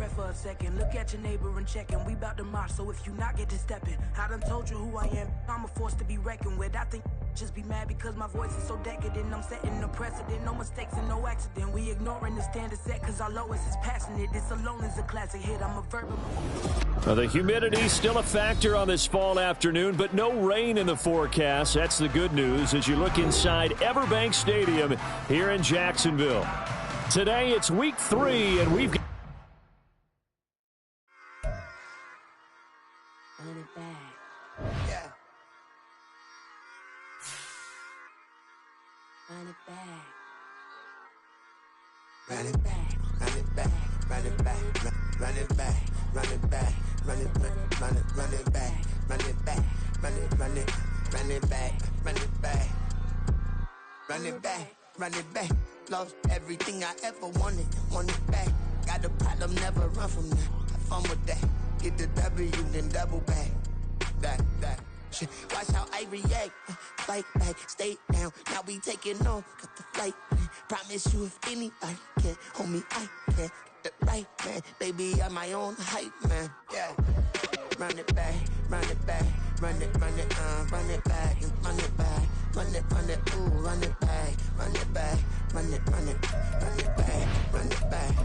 quiet for a second. Look at your neighbor and check him. We bout to march, so if you not get to stepping, I done told you who I am. I'm a force to be reckoned with. I think just be mad because my voice is so decadent. I'm setting the precedent. No mistakes and no accident. We ignoring the standard set because our lowest is passionate. This alone is a classic hit. I'm a verbal. Well, the humidity still a factor on this fall afternoon, but no rain in the forecast. That's the good news as you look inside Everbank Stadium here in Jacksonville. Today it's week 3, and we've got run it back. Yeah. Run it back. Run it back. Run it back. Run it back. Run it back. Run it back. Run it back. Run it back. Run it back. Run it back. Run it back. Run it back. Run it back. Run it back. Lost everything I ever wanted. Want it back. Got a problem, never run from that. Have fun with that. Get the W, then double back. That. Shit. Watch how I react. Fight back, stay down. Now we taking on. Got the flight. Promise you if anybody can, homie, I can. Get the right man. Baby, I'm my own hype man. Yeah. Run it back, run it back, run it back, and run it back, run it, ooh, run it back, run it back, run it back, run it back.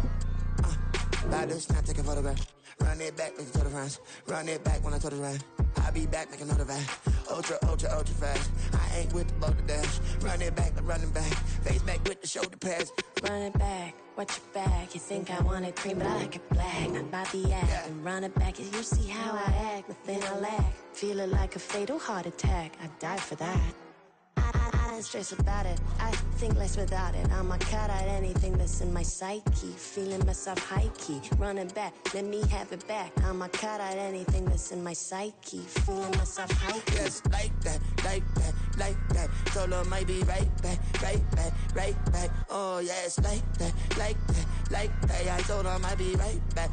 Baddest, not taking photograph. Run it back, make it to the friends. Run it back when I told it right. I'll be back, make another back. Ultra fast. I ain't with the boat to dash. Run it back, I'm running back. Face back with the shoulder pads. Run it back, watch your back. You think I want it cream, but I like it black. Not by the act. Yeah. And run it back, as you see how I act. Nothing I lack. Feel it like a fatal heart attack. I'd die for that. I don't stress about it. I think less without it. I'ma cut out anything that's in my psyche. Feeling myself high key. Running back, let me have it back. I'ma cut out anything that's in my psyche. Feeling myself high key. Yes, like that. Solo might be right back. Oh, yes, like that. I told her I might be right back.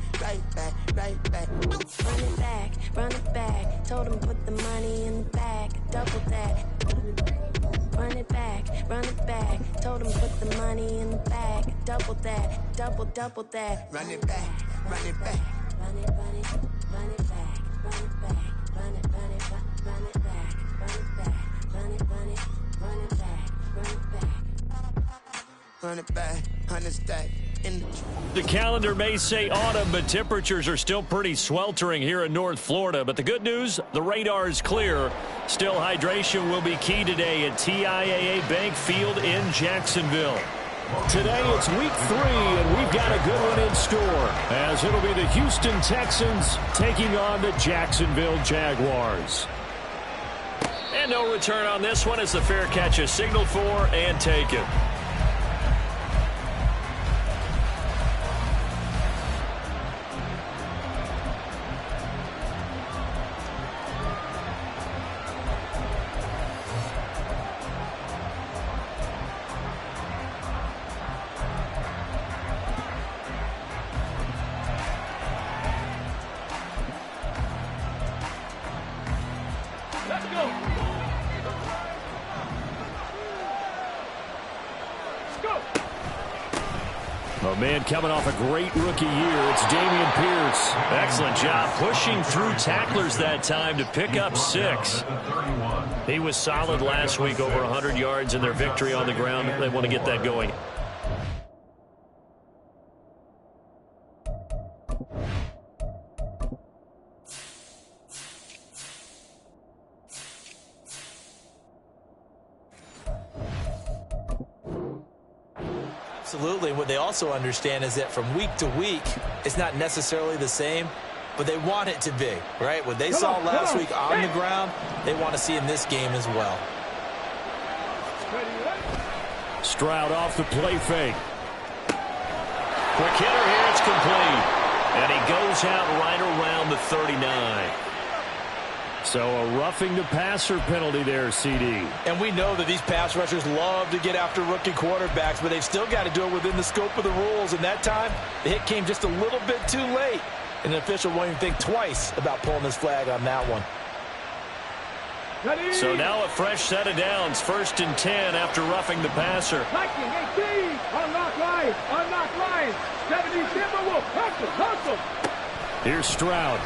Run it back. Told him put the money in the bag. Double that. Run it back. Told him put the money in the bag. Double that. Double that. Run it back. Run it back. Run it back. Run it back. Run it back. Run it back. Run it back. Run it back. 100 stack. The calendar may say autumn, but temperatures are still pretty sweltering here in North Florida. But the good news, the radar is clear. Still, hydration will be key today at TIAA Bank Field in Jacksonville. Today it's week 3, and we've got a good one in store, as it'll be the Houston Texans taking on the Jacksonville Jaguars. And no return on this one as the fair catch is signaled for and taken. Oh, man, coming off a great rookie year, it's Dameon Pierce. Excellent job pushing through tacklers that time to pick up 6. He was solid last week, over 100 yards in their victory on the ground. They want to get that going. Absolutely. What they also understand is that from week to week, it's not necessarily the same, but they want it to be, right? What they saw last week on the ground, they want to see in this game as well. Stroud off the play fake. Quick hitter here, it's complete. And he goes out right around the 39. So a roughing the passer penalty there, CD. And we know that these pass rushers love to get after rookie quarterbacks, but they've still got to do it within the scope of the rules. And that time, the hit came just a little bit too late. And the official won't even think twice about pulling this flag on that one. So now a fresh set of downs. 1st and 10 after roughing the passer. Liking 18. Unlock line. Unlock line. 70 Timberwolf. Hustle. Here's Stroud.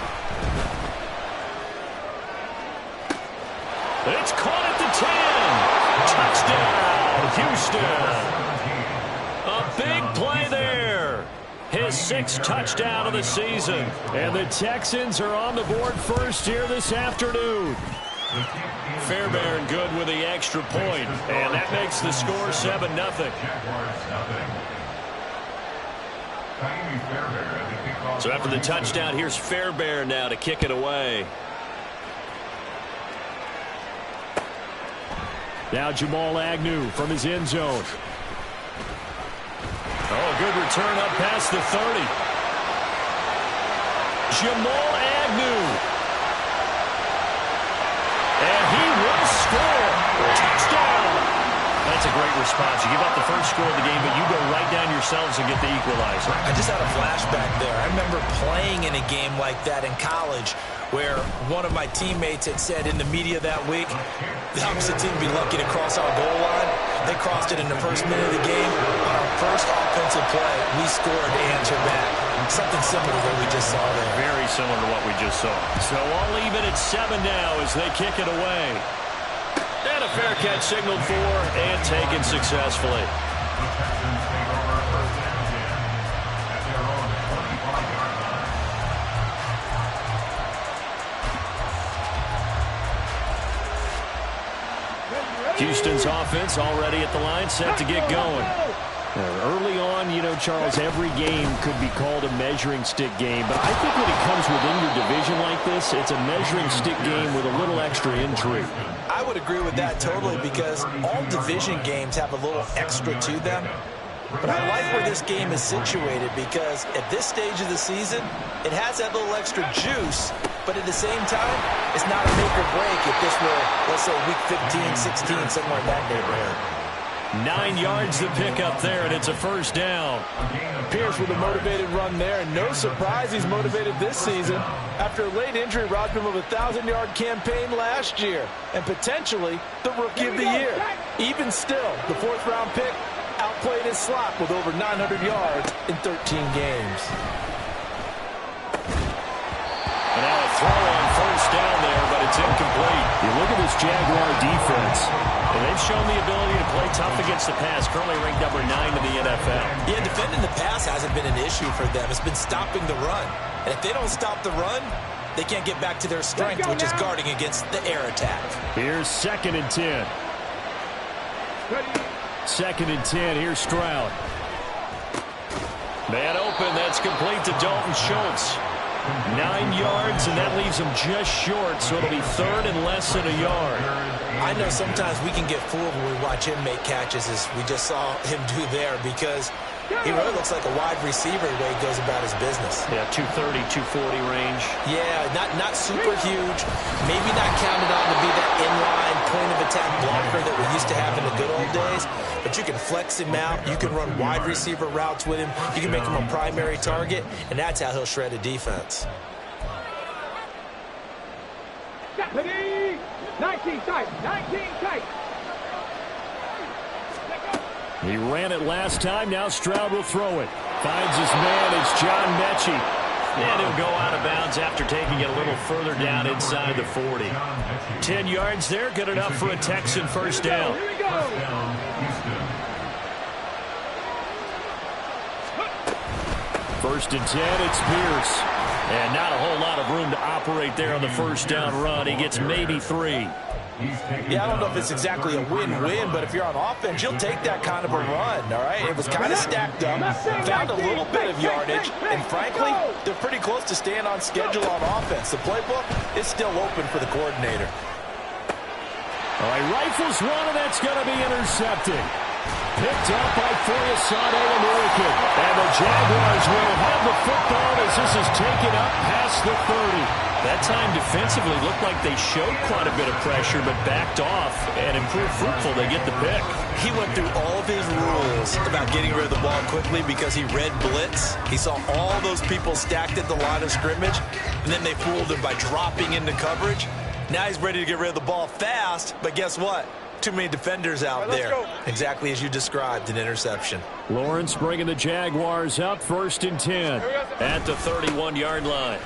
It's caught at the 10. Touchdown, Houston. A big play there. His 6th touchdown of the season. And the Texans are on the board first here this afternoon. Fairbairn good with the extra point. And that makes the score 7-0. So after the touchdown, here's Fairbairn now to kick it away. Now Jamal Agnew from his end zone. Oh, good return up past the 30. Jamal Agnew. And he will score. Touchdown. That's a great response. You give up the first score of the game, but you go right down yourselves and get the equalizer. I just had a flashback there. I remember playing in a game like that in college where one of my teammates had said in the media that week, the opposite team would be lucky to cross our goal line. They crossed it in the first minute of the game. On our first offensive play, we scored to answer back. Something similar to what we just saw there. Very similar to what we just saw. So all even at 7 now as they kick it away. And a fair catch signaled for and taken successfully. Houston's offense already at the line, set to get going. Early on, you know, Charles, every game could be called a measuring stick game. But I think when it comes within your division like this, it's a measuring stick game with a little extra intrigue. I would agree with that totally because all division games have a little extra to them. But I like where this game is situated because at this stage of the season, it has that little extra juice. But at the same time, it's not a make or break if this were, let's say, week 15, 16, somewhere in that neighborhood. 9 yards to pick up there, and it's a first down. Pierce with a motivated run there, and no surprise he's motivated this season. After a late injury robbed him of a 1,000-yard campaign last year, and potentially the Rookie of the Year. Even still, the 4th-round pick outplayed his slot with over 900 yards in 13 games. And now a throw on first down there, but it's incomplete. You look at this Jaguar defense, and they've shown the ability to play tough against the pass, currently ranked number 9 in the NFL. Yeah, defending the pass hasn't been an issue for them. It's been stopping the run. And if they don't stop the run, they can't get back to their strength, which is guarding against the air attack. Here's 2nd and 10. 2nd and 10, here's Stroud. Man open, that's complete to Dalton Schultz. 9 yards, and that leaves him just short, so it'll be 3rd and less than a yard. I know sometimes we can get fooled when we watch him make catches, as we just saw him do there, because he really looks like a wide receiver the way he goes about his business. Yeah, 230, 240 range. Yeah, not super huge. Maybe not counted on to be that inline point-of-attack blocker that we used to have in the good old days. But you can flex him out. You can run wide receiver routes with him. You can make him a primary target, and that's how he'll shred a defense. 19 tight. 19 tight. He ran it last time. Now Stroud will throw it. Finds his man. It's John Mechie. And he'll go out of bounds after taking it a little further down inside the 40. 10 yards there. Good enough for a Texan first down. Here we go. First and 10, it's Pierce. And not a whole lot of room to operate there on the first down run. He gets maybe 3. Yeah, I don't know if it's exactly a win-win, but if you're on offense, you'll take that kind of a run, all right? It was kind of stacked up, found a little bit of yardage, and frankly, they're pretty close to staying on schedule on offense. The playbook is still open for the coordinator. All right, rifles one, and that's going to be intercepted. Picked up by Foyesade American. And the Jaguars will have the football as this is taken up past the 30. That time defensively looked like they showed quite a bit of pressure but backed off and improved fruitful. They get the pick. He went through all of his rules about getting rid of the ball quickly because he read blitz. He saw all those people stacked at the line of scrimmage, and then they fooled him by dropping into coverage. Now he's ready to get rid of the ball fast, but guess what? Too many defenders out there. Exactly as you described, an interception. Lawrence bringing the Jaguars up 1st and 10 at the 31-yard line.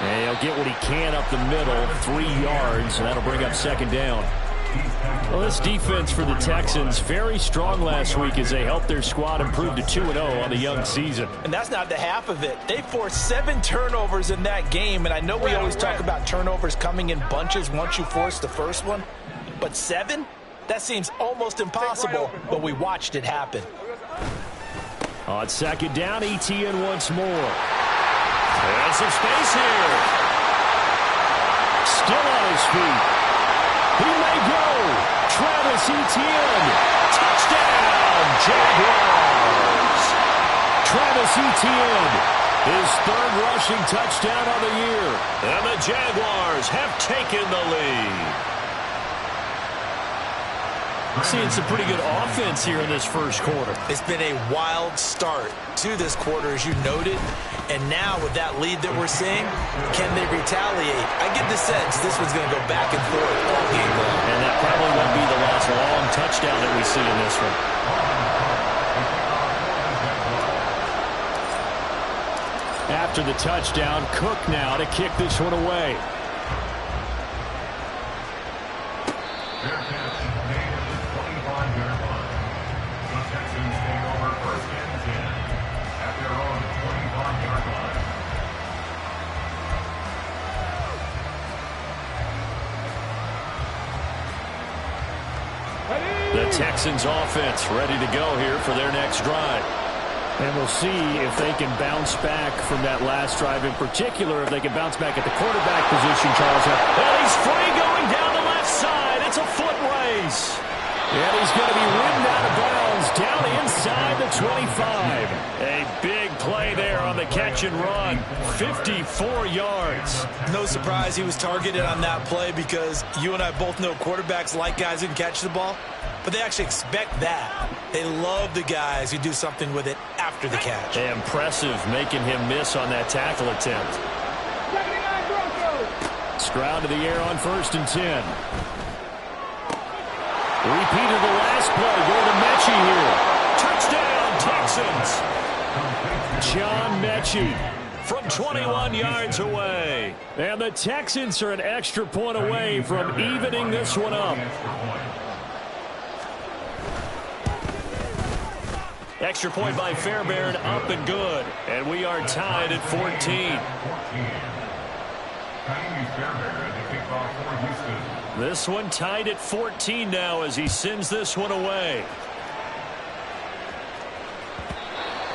And he'll get what he can up the middle, 3 yards, and that'll bring up 2nd down. Well, this defense for the Texans, very strong last week as they helped their squad improve to 2-0 on the young season. And that's not the half of it. They forced 7 turnovers in that game, and I know we always talk about turnovers coming in bunches once you force the first one, but 7? That seems almost impossible, but we watched it happen. On 2nd down, ETN once more. And some space here. Still on his feet. He may go. Travis Etienne. Touchdown, Jaguars. Travis Etienne, his 3rd rushing touchdown of the year. And the Jaguars have taken the lead. Seeing some pretty good offense here in this first quarter. It's been a wild start to this quarter, as you noted. And now with that lead that we're seeing, can they retaliate? I get the sense this one's going to go back and forth all game long. And that probably won't be the last long touchdown that we see in this one. After the touchdown, Cook now to kick this one away. The Texans offense ready to go here for their next drive. And we'll see if they can bounce back from that last drive in particular, if they can bounce back at the quarterback position, Charles. And he's free going down the left side. It's a foot race. And he's going to be ridden out of bounds down inside the 25. A big play there on the catch and run. 54 yards. No surprise he was targeted on that play because you and I both know quarterbacks like guys who can catch the ball. But they actually expect that. They love the guys who do something with it after the catch. Impressive making him miss on that tackle attempt. Stroud to the air on 1st and 10. Repeated the last play. Go to Mechie here. Touchdown, Texans. John Mechie from 21 yards away. And the Texans are an extra point away from evening this one up. Extra point by Fairbairn, up and good. And we are tied at 14. This one tied at 14 now as he sends this one away.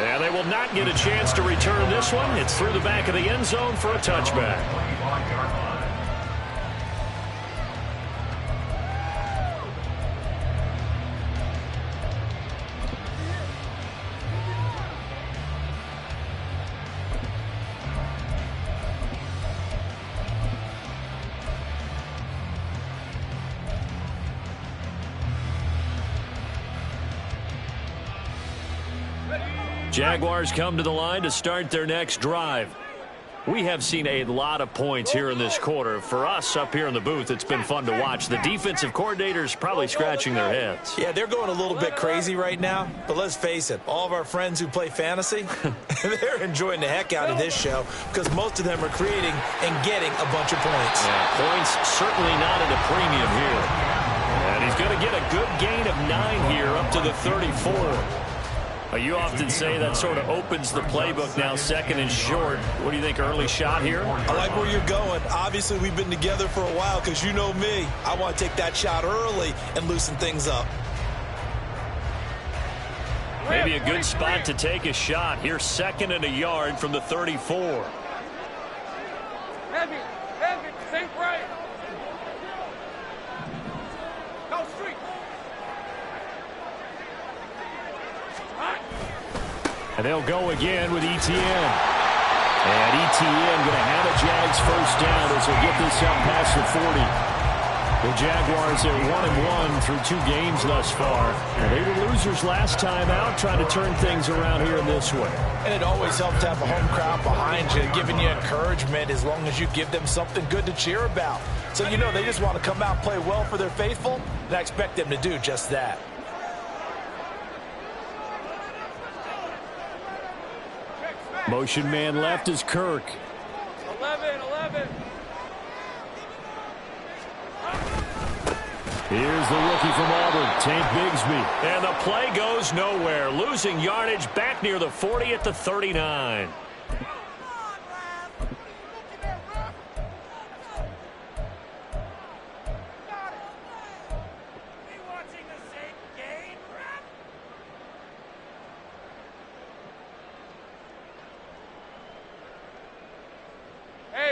And they will not get a chance to return this one. It's through the back of the end zone for a touchback. Jaguars come to the line to start their next drive. We have seen a lot of points here in this quarter. For us up here in the booth, it's been fun to watch. The defensive coordinators probably scratching their heads. Yeah, they're going a little bit crazy right now. But let's face it, all of our friends who play fantasy, they're enjoying the heck out of this show because most of them are creating and getting a bunch of points. Yeah, points certainly not at a premium here. And he's going to get a good gain of 9 here up to the 34. You often say that sort of opens the playbook now, 2nd and short. What do you think, early shot here? I like where you're going. Obviously, we've been together for a while because you know me. I want to take that shot early and loosen things up. Maybe a good spot to take a shot. Here, 2nd and a yard from the 34. Heavy, think right. Go street. And they'll go again with ETN. And ETN going to have a Jags first down as they get this up past the 40. The Jaguars at 1-1 through 2 games thus far. And they were losers last time out, trying to turn things around here in this one. And it always helps to have a home crowd behind you, giving you encouragement as long as you give them something good to cheer about. So you know they just want to come out and play well for their faithful, and I expect them to do just that. Motion man left is Kirk. 11. Here's the rookie from Auburn, Tank Bigsby. And the play goes nowhere, losing yardage back near the 40 at the 39.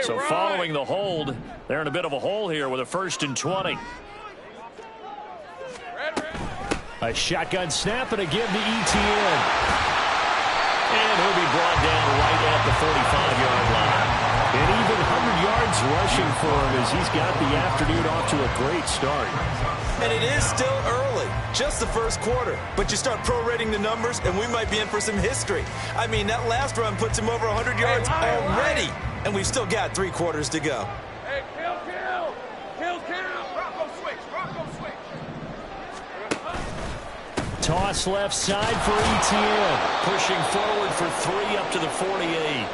So following the hold, they're in a bit of a hole here with a 1st and 20. A shotgun snap and a give to ETN. And he'll be brought down right at the 45-yard line. And even 100 yards rushing for him as he's got the afternoon off to a great start. And it is still early, just the first quarter. But you start prorating the numbers, and we might be in for some history. I mean, that last run puts him over 100 yards already. And we've still got 3 quarters to go. Hey, kill. Bronco switch. Toss left side for ETN. Pushing forward for 3 up to the 48.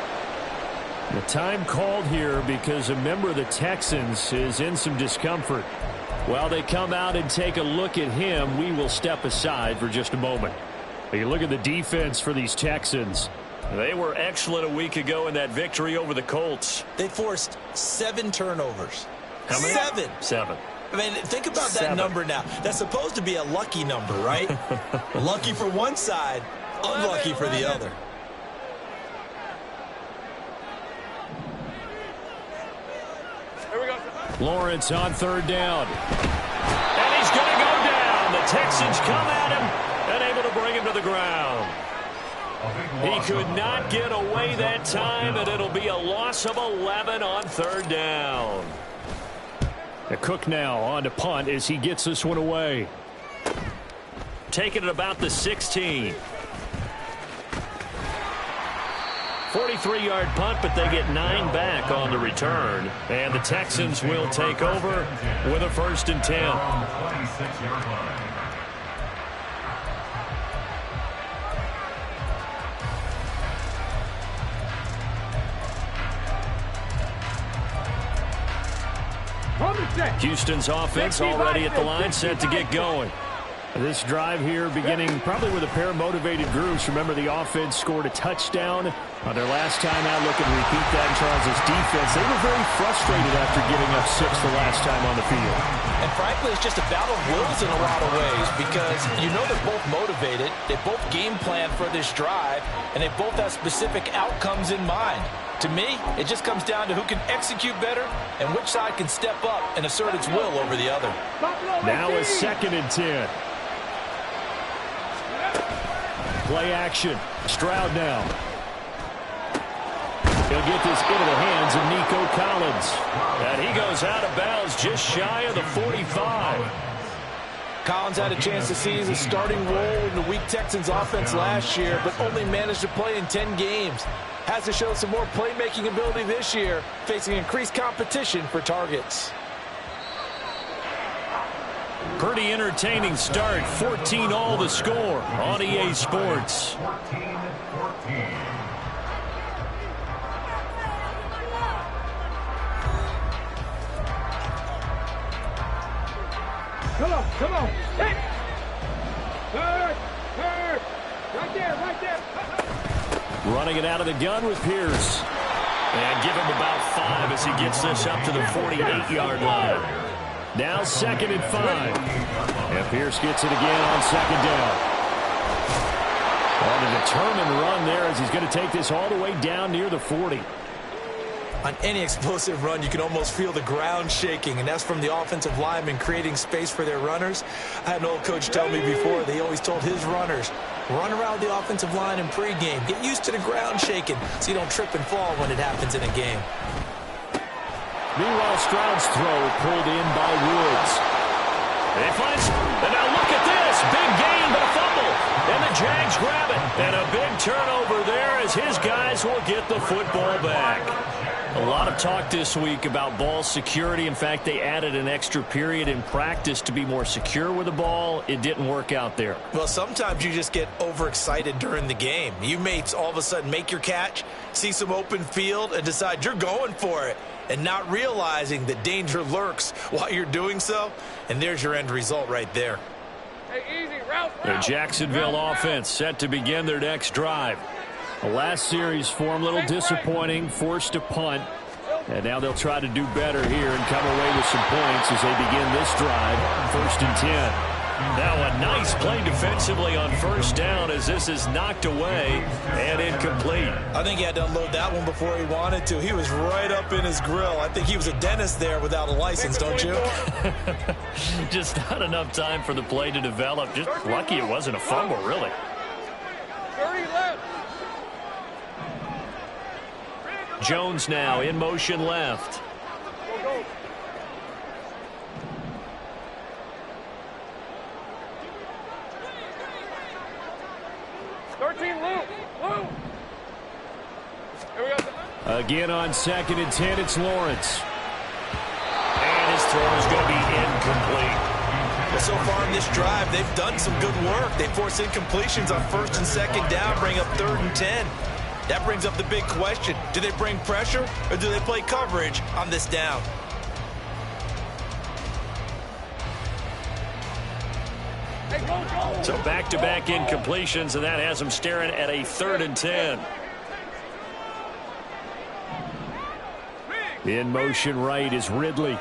The time called here because a member of the Texans is in some discomfort. While they come out and take a look at him, we will step aside for just a moment. You look at the defense for these Texans. They were excellent a week ago in that victory over the Colts. They forced 7 turnovers. How many? 7. 7. I mean, think about that number now. That's supposed to be a lucky number, right? Lucky for one side, unlucky for the other. Here we go. Lawrence on 3rd down. And he's going to go down. The Texans come at him and able to bring him to the ground. He could not get away that time, and it'll be a loss of 11 on 3rd down. The Cook now on to punt as he gets this one away. Taking it about the 16. 43-yard punt, but they get 9 back on the return. And the Texans will take over with a 1st and 10. Houston's offense already at the line, set to get going. This drive here beginning probably with a pair of motivated groups. Remember, the offense scored a touchdown on their last time out. Looking to repeat that in Charles' defense. They were very frustrated after giving up 6 the last time on the field. And frankly, it's just a battle of wills in a lot of ways because you know they're both motivated. They both game plan for this drive, and they both have specific outcomes in mind. To me, it just comes down to who can execute better and which side can step up and assert its will over the other. Now a 2nd and 10. Play action. Stroud now. He'll get this into the hands of Nico Collins. And he goes out of bounds just shy of the 45. Collins had a chance to seize a starting role in the weak Texans offense last year, but only managed to play in 10 games. Has to show some more playmaking ability this year, facing increased competition for targets. Pretty entertaining start. 14 all the score on EA Sports. Come on. Hit. Third. Right there. Running it out of the gun with Pierce. And give him about 5 as he gets this up to the 48-yard line. Now 2nd and 5. And Pierce gets it again on 2nd down. On a determined run there as he's going to take this all the way down near the 40. On any explosive run, you can almost feel the ground shaking, and that's from the offensive linemen creating space for their runners. I had an old coach tell me before, they always told his runners, run around the offensive line in pregame. Get used to the ground shaking so you don't trip and fall when it happens in a game. Meanwhile, Stroud's throw pulled in by Woods. Jags grab it. And a big turnover there as his guys will get the football back. A lot of talk this week about ball security. In fact, they added an extra period in practice to be more secure with the ball. It didn't work out there. Well, sometimes you just get overexcited during the game. You may all of a sudden make your catch, see some open field, and decide you're going for it, and not realizing that danger lurks while you're doing so. And there's your end result right there. Hey, easy, route. The Jacksonville offense set to begin their next drive. The last series for them, a little disappointing, forced a punt. And now they'll try to do better here and come away with some points as they begin this drive, 1st and 10. Now a nice play defensively on 1st down as this is knocked away and incomplete. I think he had to unload that one before he wanted to. He was right up in his grill. I think he was a dentist there without a license, don't you? Just not enough time for the play to develop. Just lucky it wasn't a fumble, really. 30 left. Jones now in motion left. Go. 13 loop. Here we go. Again on 2nd and 10, it's Lawrence. And his throw is going to be incomplete. Well, so far in this drive, they've done some good work. They force incompletions on 1st and 2nd down, bring up 3rd and 10. That brings up the big question. Do they bring pressure or do they play coverage on this down? So back-to-back incompletions, and that has them staring at a 3rd and 10. In motion right is Ridley.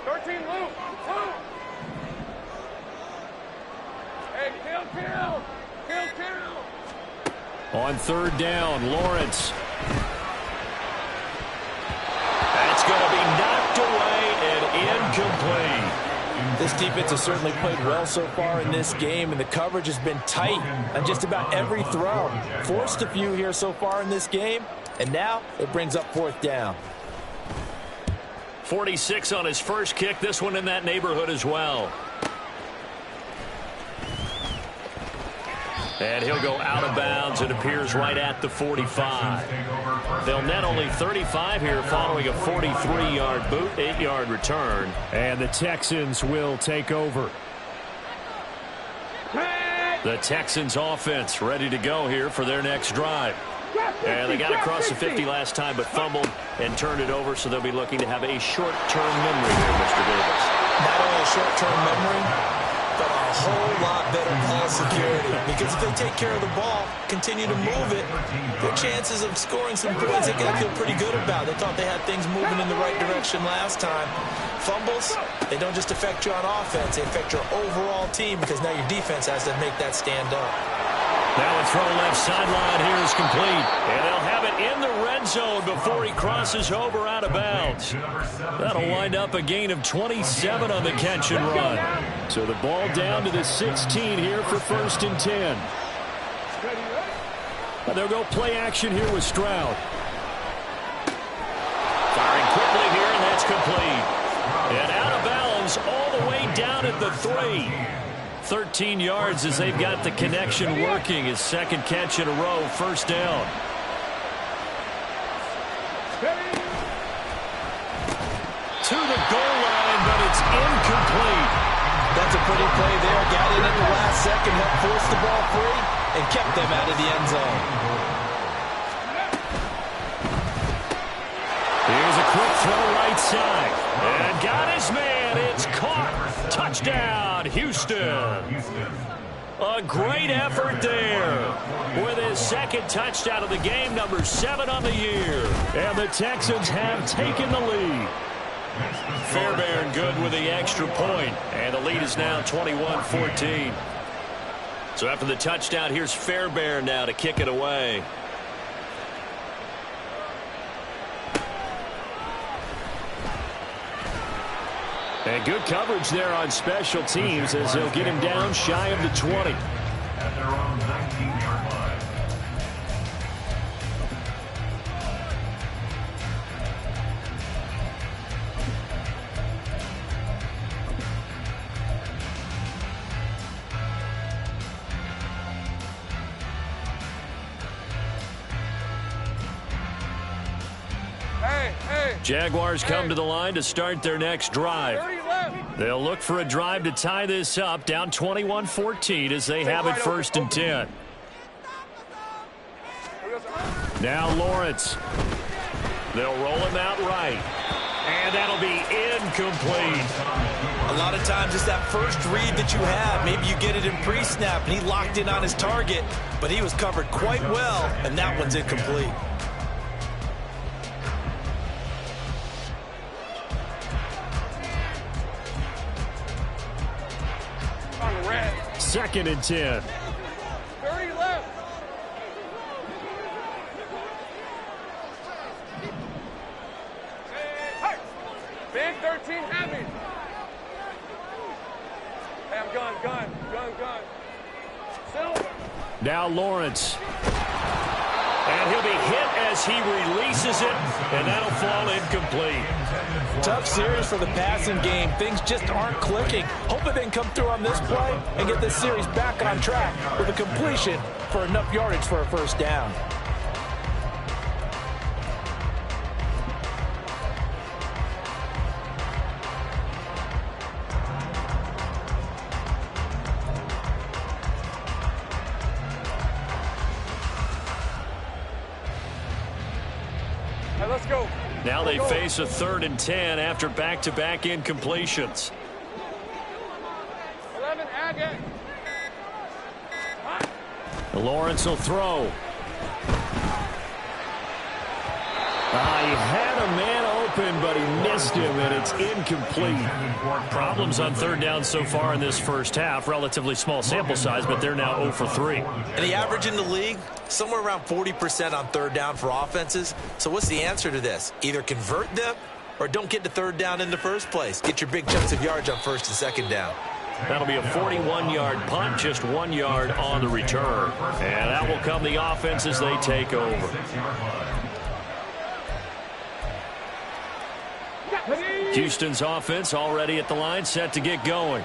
13 loop. Hey, kill. On 3rd down, Lawrence. That's going to be knocked away and incomplete. This defense has certainly played well so far in this game, and the coverage has been tight on just about every throw. Forced a few here so far in this game, and now it brings up 4th down. 46 on his first kick. This one in that neighborhood as well. And he'll go out of bounds. It appears right at the 45. They'll net only 35 here following a 43-yard boot, 8-yard return. And the Texans will take over. The Texans offense ready to go here for their next drive. And they got across the 50 last time but fumbled and turned it over, so they'll be looking to have a short-term memory here, Mr. Davis. Not only a short-term memory, but a whole lot better ball security. Because if they take care of the ball, continue to move it, their chances of scoring some points they can feel pretty good about. They thought they had things moving in the right direction last time. Fumbles, they don't just affect you on offense, they affect your overall team because now your defense has to make that stand up. Now a throw left sideline here is complete. And they'll have it in the red zone before he crosses over out of bounds. That'll wind up a gain of 27 on the catch and run. So the ball down to the 16 here for 1st and 10. And they'll go play action here with Stroud. Firing quickly here, and that's complete. And out of bounds all the way down at the 3. 13 yards as they've got the connection working. His 2nd catch in a row, 1st down. To the goal line, but it's incomplete. That's a pretty play there. Got in at the last second, helped force the ball free, and kept them out of the end zone. Here's a quick throw right side. And got his man. It's caught. Touchdown, Houston. A great effort there with his 2nd touchdown of the game, number 7 on the year. And the Texans have taken the lead. Fairbairn good with the extra point. And the lead is now 21-14. So after the touchdown, here's Fairbairn now to kick it away. And good coverage there on special teams as they'll get him down shy of the 20. At their own 19-yard line. Jaguars come to the line to start their next drive. They'll look for a drive to tie this up, down 21-14 as they have it 1st and 10. Now Lawrence. They'll roll him out right. And that'll be incomplete. A lot of times it's that first read that you have. Maybe you get it in pre-snap, and he locked in on his target, but he was covered quite well, and that one's incomplete. Second and 10. 30 left. Hey, big 13 heavy. Hey, I'm gun. Silver. Now Lawrence. And he'll be hit as he releases it, and that'll fall incomplete. Tough series for the passing game. Things just aren't clicking. Hoping they can come through on this play and get this series back on track with a completion for enough yardage for a 1st down. Let's go. Now they face a 3rd and 10 after back-to-back incompletions. 11, Agate. Lawrence will throw. He had a man open, but he missed him, and it's incomplete. Problems on 3rd down so far in this 1st half. Relatively small sample size, but they're now 0 for 3. And the average in the league, somewhere around 40% on 3rd down for offenses. So what's the answer to this? Either convert them or don't get to 3rd down in the first place. Get your big chunks of yards on 1st and 2nd down. That'll be a 41-yard punt, just 1 yard on the return. And that will come the offense as they take over. Houston's offense already at the line, set to get going.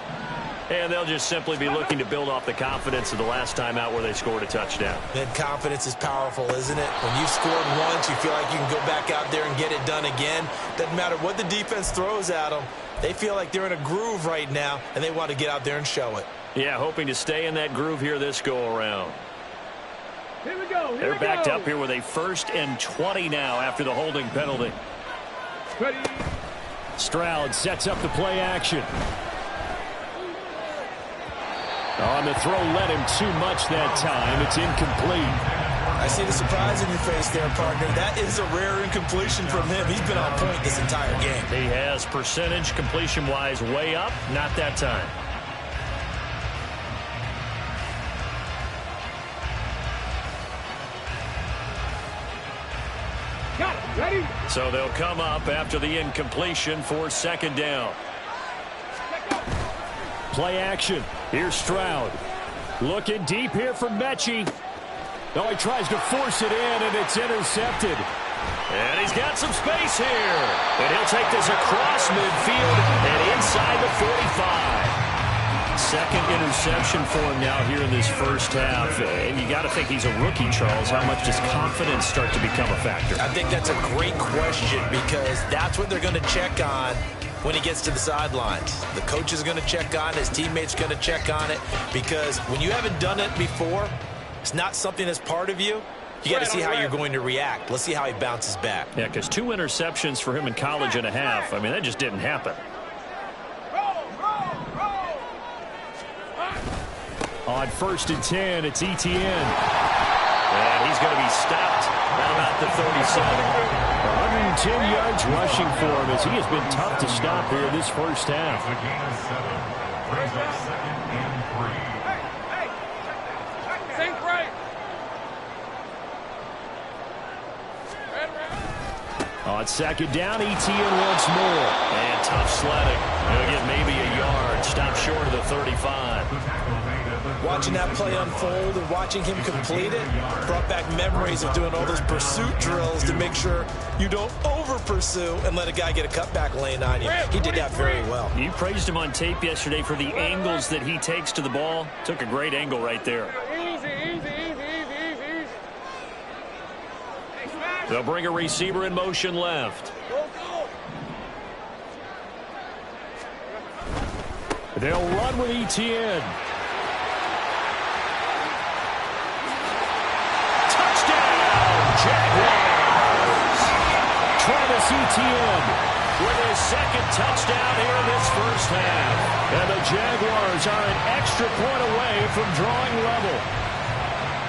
And they'll just simply be looking to build off the confidence of the last time out where they scored a touchdown. And confidence is powerful, isn't it? When you've scored once, you feel like you can go back out there and get it done again. Doesn't matter what the defense throws at them. They feel like they're in a groove right now, and they want to get out there and show it. Yeah, hoping to stay in that groove here this go-around. Here we go. They're backed up here with a 1st and 20 now after the holding penalty. Ready. Stroud sets up the play action. On the throw, led him too much that time. It's incomplete. I see the surprise in your face there, partner. That is a rare incompletion from him. He's been on point this entire game. He has percentage completion-wise way up. Not that time. Got it. Ready. So they'll come up after the incompletion for 2nd down. Play action. Here's Stroud. Looking deep here for Mechie. No, he tries to force it in, and it's intercepted. And he's got some space here. And he'll take this across midfield and inside the 45. 2nd interception for him now here in this 1st half. And you got to think he's a rookie, Charles. How much does confidence start to become a factor? I think that's a great question because that's what they're going to check on when he gets to the sidelines. The coach is going to check on it. His teammates going to check on it because when you haven't done it before, it's not something that's part of you. You got to see how you're going to react. Let's see how he bounces back. Yeah, because 2 interceptions for him in college and a half. I mean, that just didn't happen. On 1st and 10, it's Etienne. And he's going to be stopped at about the 37. 110 yards rushing for him as he has been tough to stop here this 1st half. The gain is 7. Brings up 2nd and 3. Sink right. On 2nd down, Etienne once more. And tough sledding. He'll get maybe a yard. Stop short of the 35. Watching that play unfold and watching him complete it brought back memories of doing all those pursuit drills to make sure you don't over-pursue and let a guy get a cutback lane on you. He did that very well. You praised him on tape yesterday for the angles that he takes to the ball. Took a great angle right there. Easy. They'll bring a receiver in motion left. They'll run with Etienne. Touchdown, Jaguars! Travis Etienne with his second touchdown here in this first half. And the Jaguars are an extra point away from drawing level.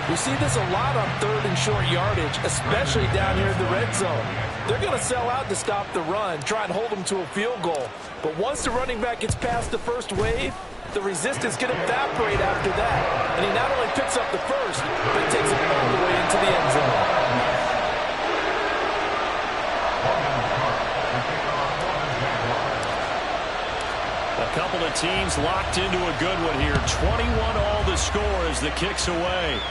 We see this a lot on 3rd and short yardage, especially down here in the red zone. They're going to sell out to stop the run, try and hold them to a field goal. But once the running back gets past the first wave, the resistance can evaporate after that. And he not only picks up the first, but takes it all the way into the end zone. A couple of teams locked into a good one here. 21 all the score as the kick's away.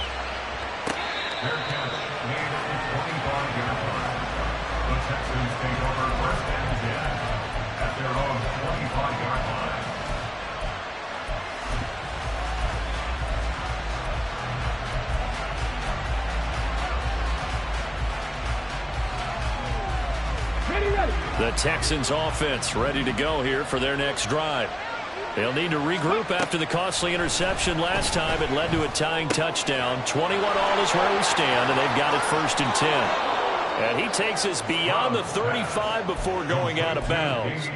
Their catch made at the 25-yard line. The Texans take over 1st and 10 at their own 25-yard line. The Texans offense ready to go here for their next drive. They'll need to regroup after the costly interception last time. It led to a tying touchdown. 21 all is where we stand, and they've got it 1st and 10. And he takes us beyond the 35 before going out of bounds.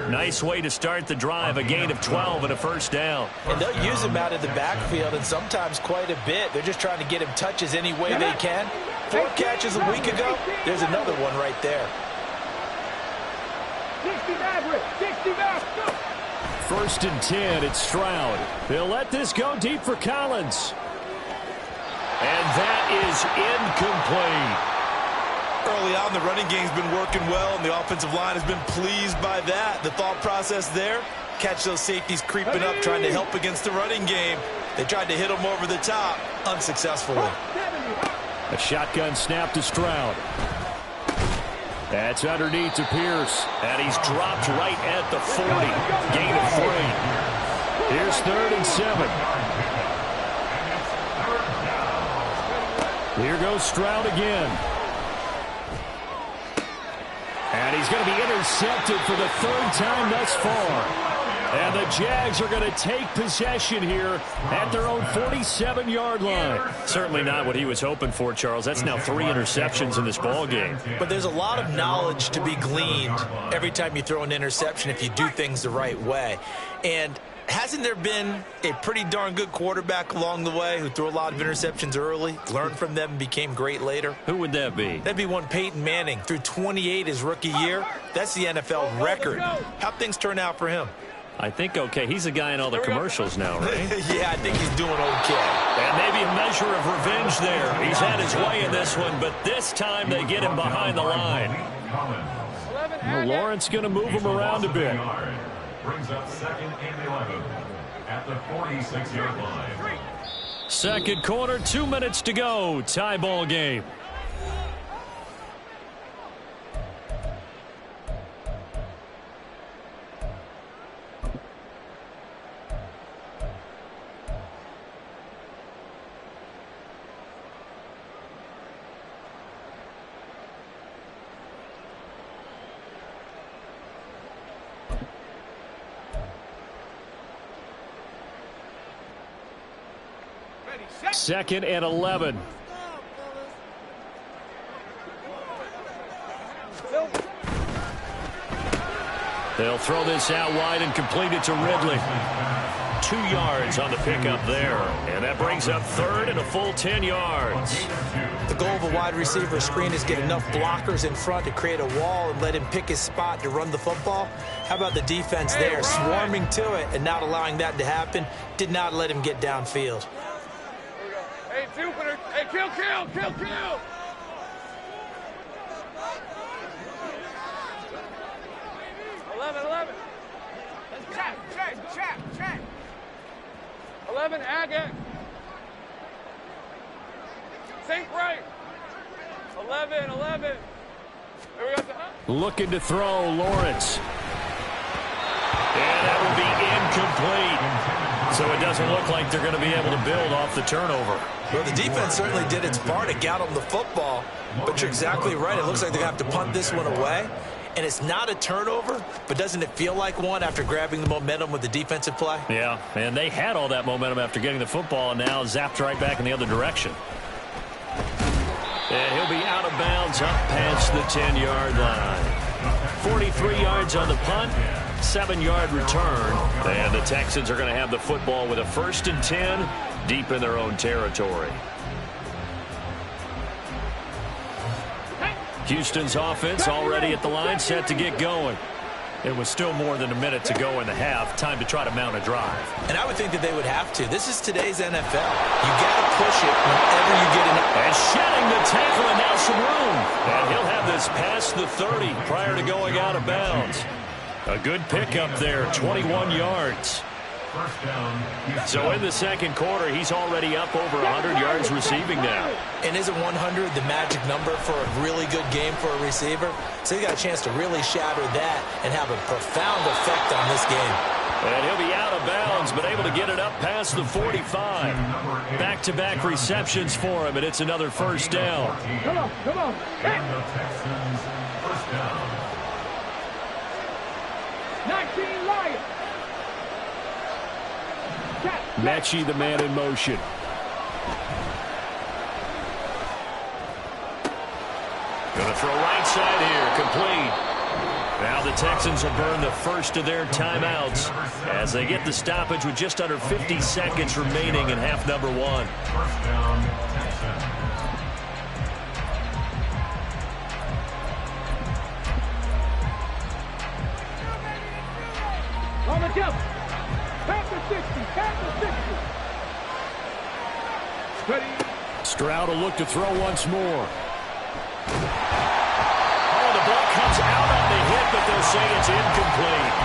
Nice way to start the drive, a gain of 12 and a first down. And they'll use him out of the backfield, and sometimes quite a bit. They're just trying to get him touches any way they can. 4 catches a week ago. There's another one right there. 1st and 10, it's Stroud. They'll let this go deep for Collins. And that is incomplete. Early on, the running game's been working well, and the offensive line has been pleased by that. The thought process there, catch those safeties creeping up, trying to help against the running game. They tried to hit them over the top, unsuccessfully. A shotgun snap to Stroud. That's underneath to Pierce. And he's dropped right at the 40. Gain of 3. Here's 3rd and 7. Here goes Stroud again. And he's going to be intercepted for the 3rd time thus far. And the Jags are going to take possession here at their own 47-yard line. Certainly not what he was hoping for, Charles. That's now 3 interceptions in this ball game. But there's a lot of knowledge to be gleaned every time you throw an interception if you do things the right way. And hasn't there been a pretty darn good quarterback along the way who threw a lot of interceptions early, learned from them, and became great later? Who would that be? That'd be one Peyton Manning. Threw 28 his rookie year. That's the NFL record. How'd things turn out for him? I think okay. He's a guy in all the commercials now, right? Yeah, I think he's doing okay. And maybe a measure of revenge there. He's had his way in this one, but this time they get him behind the line. Well, Lawrence going to move him around a bit. Brings up 2nd and 11 at the 46-yard line. Second quarter, 2 minutes to go. Tie ball game. Second and 11. They'll throw this out wide and complete it to Ridley. 2 yards on the pickup there. And that brings up 3rd and a full 10 yards. The goal of a wide receiver screen is get enough blockers in front to create a wall and let him pick his spot to run the football. How about the defense there, swarming to it and not allowing that to happen? Did not let him get downfield. Hey, Jupiter. Hey, kill. 11. Check. 11, Agate. Think right. 11. There we go. Looking to throw, Lawrence. And that will be incomplete. So it doesn't look like they're going to be able to build off the turnover. Well, the defense certainly did its part to get them the football. But you're exactly right. It looks like they're going to have to punt this one away. And it's not a turnover, but doesn't it feel like one after grabbing the momentum with the defensive play? Yeah, and they had all that momentum after getting the football and now zapped right back in the other direction. And he'll be out of bounds up past the 10-yard line. 43 yards on the punt, 7-yard return. And the Texans are going to have the football with a 1st and 10 deep in their own territory. Houston's offense already at the line, set to get going. It was still more than a minute to go in the half. Time to try to mount a drive. And I would think that they would have to. This is today's NFL. You got to push it whenever you get in. And shedding the tackle, and now some room. And he'll have this past the 30 prior to going out of bounds. A good pickup there, 21 yards. So in the second quarter, he's already up over 100 yards receiving now. And isn't 100 the magic number for a really good game for a receiver? So he got a chance to really shatter that and have a profound effect on this game. And he'll be out of bounds, but able to get it up past the 45. Back-to-back receptions for him, and it's another first down. Come on, come on. And the Texans first down. 19 Lions. Mechie, the man in motion. Going to throw right side here, complete. Now the Texans will burn the first of their timeouts as they get the stoppage with just under 50 seconds remaining in half number 1. First down, Texans. On the jump. Past the 60. Past the 60. Ready. Stroud will look to throw once more. Oh, the ball comes out on the hit, but they'll say it's incomplete.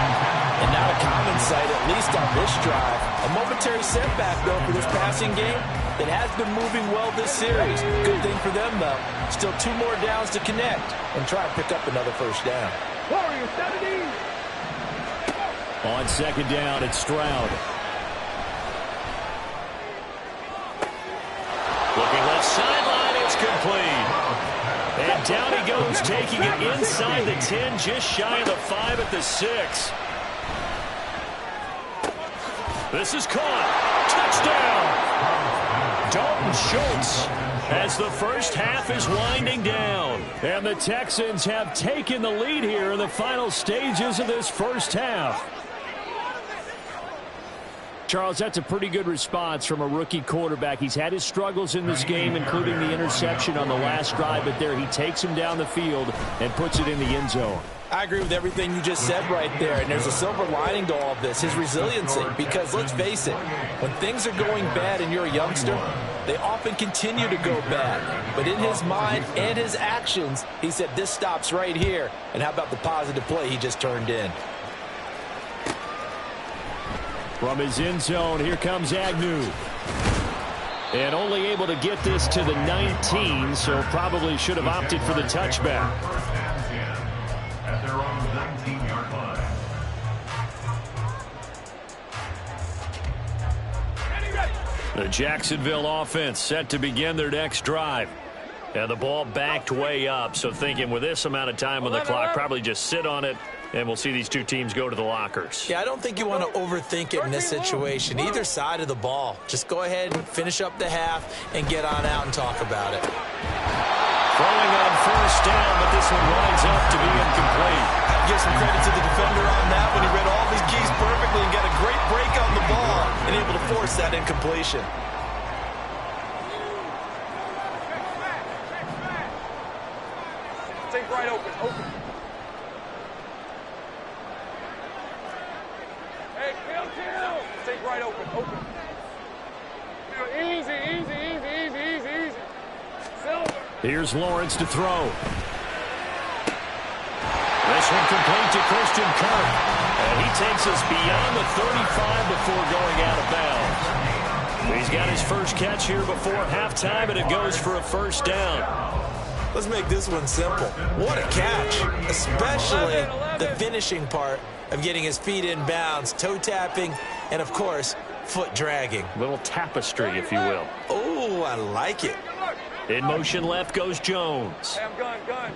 And not a common sight, at least on this drive. A momentary setback, though, for this passing game that has been moving well this series. Good thing for them, though. Still 2 more downs to connect and try to pick up another first down. Warriors 70. On second down, it's Stroud. Looking left sideline, it's complete. And down he goes, taking it inside the 10, just shy of the 5 at the 6. This is caught. Touchdown. Dalton Schultz as the first half is winding down. And the Texans have taken the lead here in the final stages of this first half. Charles, that's a pretty good response from a rookie quarterback. He's had his struggles in this game, including the interception on the last drive, but there he takes him down the field and puts it in the end zone. I agree with everything you just said right there, and there's a silver lining to all of this, his resiliency, because let's face it, when things are going bad and you're a youngster, they often continue to go bad. But in his mind and his actions, he said this stops right here, and how about the positive play he just turned in? From his end zone, here comes Agnew. And only able to get this to the 19, so probably should have opted for the touchback. First and 10 at their own 19-yard line. The Jacksonville offense set to begin their next drive. And the ball backed way up, so thinking with this amount of time on the clock, probably just sit on it, and we'll see these two teams go to the lockers. Yeah, I don't think you want to overthink it in this situation. Either side of the ball. Just go ahead and finish up the half and get on out and talk about it. Throwing on first down, but this one winds up to be incomplete. I'd give some credit to the defender on that when he read all these keys perfectly and got a great break on the ball and able to force that incompletion. Take right open. Hey, chill. Take right open. Easy. Silver. Here's Lawrence to throw. This one complete to Christian Kirk. And he takes us beyond the 35 before going out of bounds. He's got his first catch here before halftime, and it goes for a first down. Let's make this one simple. What a catch, especially the finishing part of getting his feet in bounds, toe tapping, and of course, foot dragging. Little tapestry, if you will. Oh, I like it. In motion left goes Jones. Hey, I'm gun.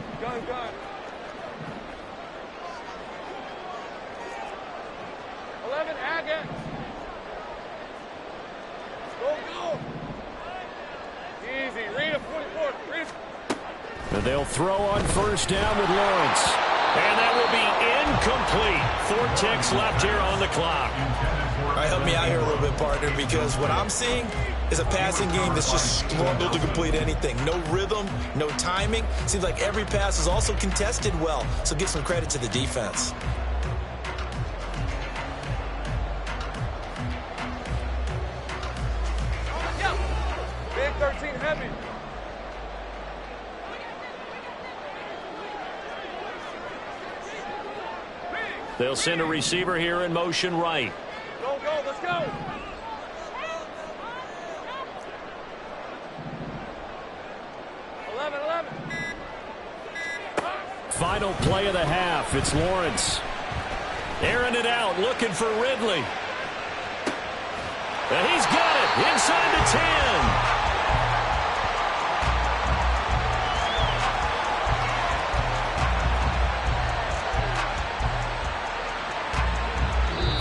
11, Agate. Go. Easy, read a 44. And they'll throw on first down with Lawrence. And that will be incomplete. 4 ticks left here on the clock. All right, help me out here a little bit, partner, because what I'm seeing is a passing game that's just struggled to complete anything. No rhythm, no timing. Seems like every pass is also contested well, so give some credit to the defense. Big 13 heavy. They'll send a receiver here in motion right. Go, let's go. Final play of the half. It's Lawrence. Airing it out, looking for Ridley. And he's got it inside the 10.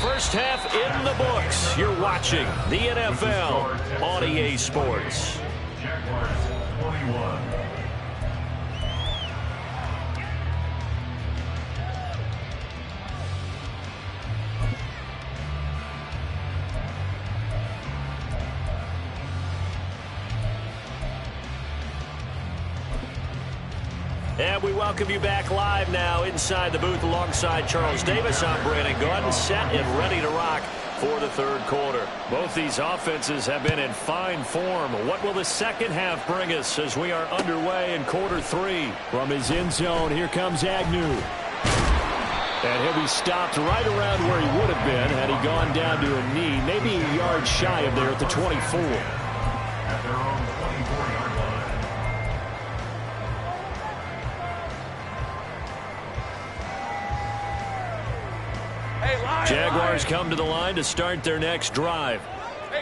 First half in the books. You're watching the NFL on EA Sports. Jaguars 21. And we welcome you back live now inside the booth alongside Charles Davis. I'm Brandon Gordon, set and ready to rock for the third quarter. Both these offenses have been in fine form. What will the second half bring us as we are underway in quarter 3? From his end zone, here comes Agnew. And he'll be stopped right around where he would have been had he gone down to a knee, maybe a yard shy of there at the 24. At their own 24-yard line. Jaguars come to the line to start their next drive.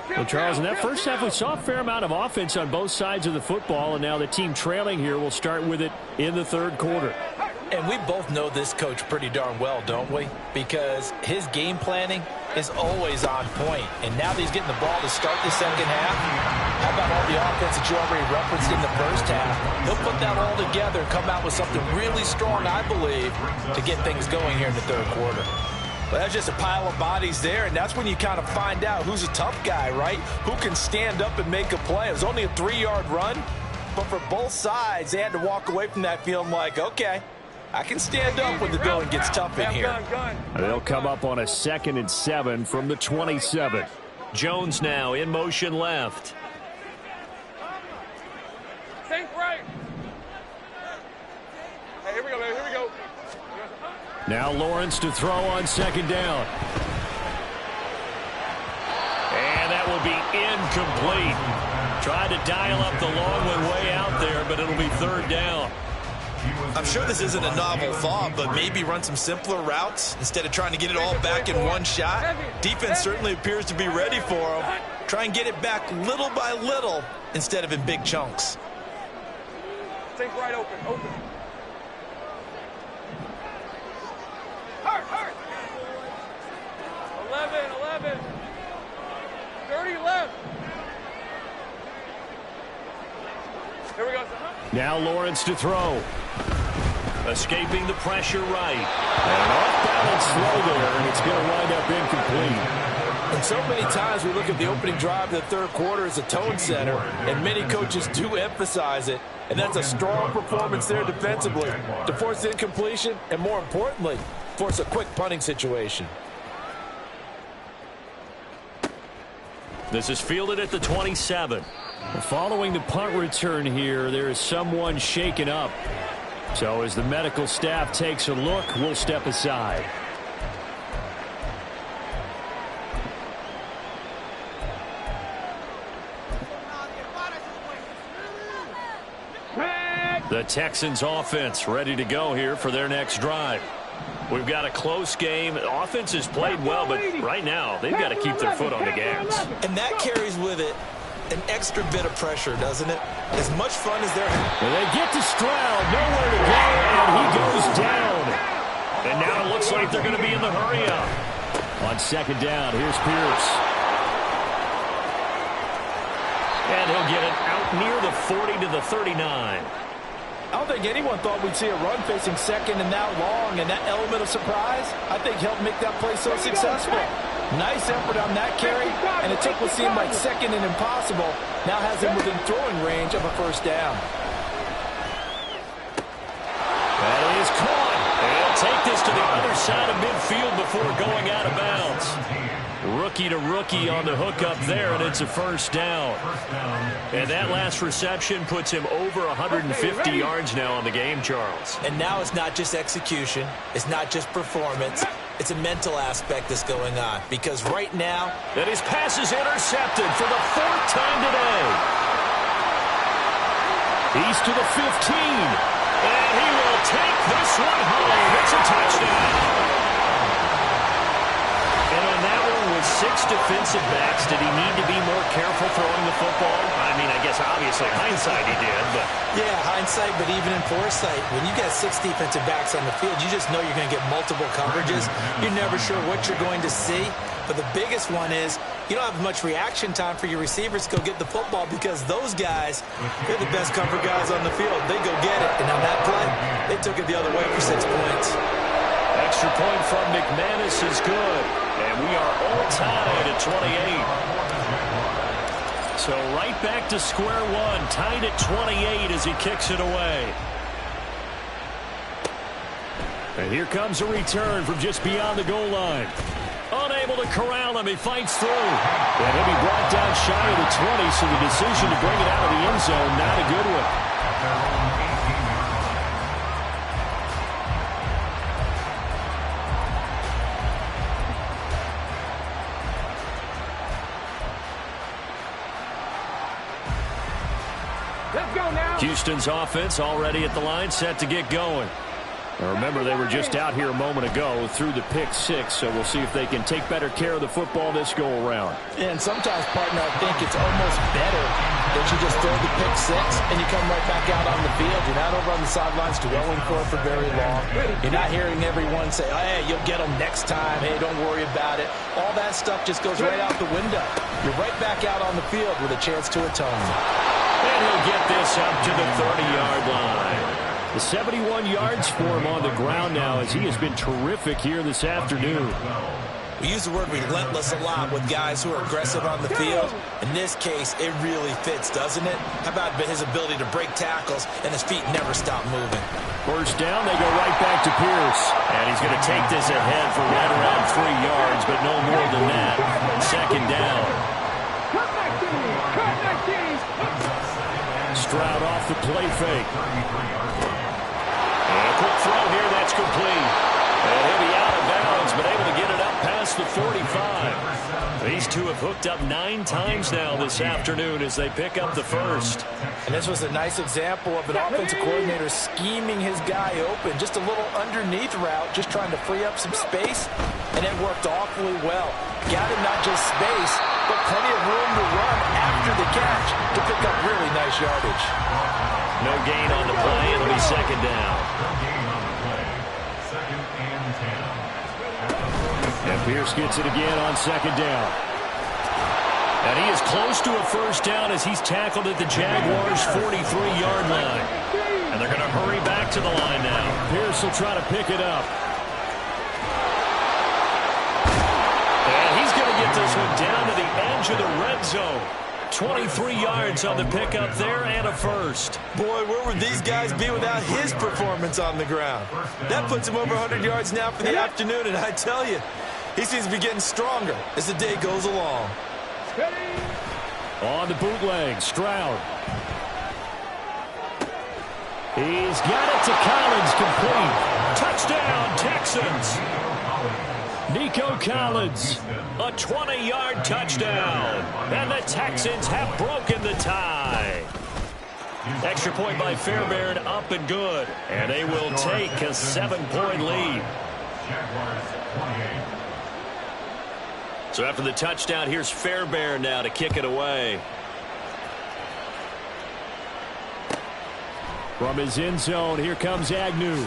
Well, Charles, in that first half, we saw a fair amount of offense on both sides of the football, and now the team trailing here will start with it in the third quarter. And we both know this coach pretty darn well, don't we? Because his game planning is always on point. And now that he's getting the ball to start the second half, how about all the offense that you already referenced in the first half? He'll put that all together and come out with something really strong, I believe, to get things going here in the third quarter. Well, that's just a pile of bodies there, and that's when you kind of find out who's a tough guy, right? Who can stand up and make a play. It was only a 3-yard run, but for both sides, they had to walk away from that feeling like, okay, I can stand up when the going gets tough in here. They'll come up on a 2nd and 7 from the 27. Jones now in motion left. Think right. Hey, here we go, man. Here we go. Now Lawrence to throw on second down. And that will be incomplete. Tried to dial up the long one way out there, but it'll be third down. I'm sure this isn't a novel thought, but maybe run some simpler routes instead of trying to get it all back in one shot. Defense certainly appears to be ready for him. Try and get it back little by little instead of in big chunks. Think right, open. Hurt. 11. 30 left. Here we go. Now Lawrence to throw. Escaping the pressure right. And an off-balance throw there, and it's going to wind up incomplete. And so many times we look at the opening drive of the third quarter as a tone setter, and many coaches do emphasize it. And that's a strong performance there defensively to force incompletion and, more importantly, force a quick punting situation. This is fielded at the 27. Following the punt return here, there is someone shaken up. So as the medical staff takes a look, we'll step aside. The Texans offense ready to go here for their next drive. We've got a close game. The offense has played well, but right now they've got to keep their foot on the gas. And that carries with it an extra bit of pressure, doesn't it? As much fun as they're having. They get to Stroud, nowhere to go, and he goes down. And now it looks like they're going to be in the hurry-up. On second down, here's Pierce. And he'll get it out near the 40 to the 39. I don't think anyone thought we'd see a run facing second and that long, and that element of surprise, I think, helped make that play so successful. Nice effort on that carry, and it took what seemed like second and impossible. Now has him within throwing range of a first down. That is caught. They'll take this to the other side of midfield before going out of bounds. Rookie to rookie on the hookup there, and it's a first down. And that last reception puts him over 150 yards now on the game, Charles. And now it's not just execution. It's not just performance. It's a mental aspect that's going on. Because right now, that his pass is intercepted for the 4th time today. He's to the 15. And he will take this one home. It's a touchdown. And on that one, with 6 defensive backs, did he need to be more careful throwing the football? I mean, I guess obviously hindsight he did, but... Yeah, hindsight, but even in foresight, when you got 6 defensive backs on the field, you just know you're going to get multiple coverages. You're never sure what you're going to see. But the biggest one is you don't have much reaction time for your receivers to go get the football because those guys, they're the best cover guys on the field. They go get it. And on that play, they took it the other way for 6 points. Extra point from McManus is good. And we are all tied at 28. So right back to square one, tied at 28 as he kicks it away. And here comes a return from just beyond the goal line. Unable to corral him, he fights through. And he'll be brought down shy of the 20, so the decision to bring it out of the end zone, not a good one. Houston's offense already at the line, set to get going. Now remember, they were just out here a moment ago through the pick 6, so we'll see if they can take better care of the football this go-around. And sometimes, partner, I think it's almost better that you just throw the pick 6 and you come right back out on the field. You're not over on the sidelines dwelling for it for very long. You're not hearing everyone say, oh, hey, you'll get them next time. Hey, don't worry about it. All that stuff just goes right out the window. You're right back out on the field with a chance to atone. And he'll get this up to the 30-yard line. The 71 yards for him on the ground now as he has been terrific here this afternoon. We use the word relentless a lot with guys who are aggressive on the field. In this case, it really fits, doesn't it? How about his ability to break tackles and his feet never stop moving? First down, they go right back to Pierce. And he's going to take this ahead for right around 3 yards, but no more than that. Second down. Stroud off the play fake. And a quick throw here, that's complete. And he'll be out of bounds, but able to get it up past the 45. These two have hooked up 9 times now this afternoon as they pick up the first. And this was a nice example of an offensive coordinator scheming his guy open. Just a little underneath route, just trying to free up some space, and it worked awfully well. Got him not just space, but plenty of room to run after the catch to pick up really nice yardage. No gain on the play. It'll be second down. And Pierce gets it again on second down. And he is close to a first down as he's tackled at the Jaguars' 43-yard line. And they're going to hurry back to the line now. Pierce will try to pick it up. And he's going to get this one down to the edge of the red zone. 23 yards on the pickup there and a first. Boy, where would these guys be without his performance on the ground? That puts him over 100 yards now for the afternoon, and I tell you, he seems to be getting stronger as the day goes along. On the bootleg, Stroud. He's got it to Collins, complete. Touchdown, Texans. Nico Collins, a 20-yard touchdown. And the Texans have broken the tie. Extra point by Fairbairn, up and good. And they will take a 7-point lead. So after the touchdown, here's Fairbairn now to kick it away. From his end zone, here comes Agnew.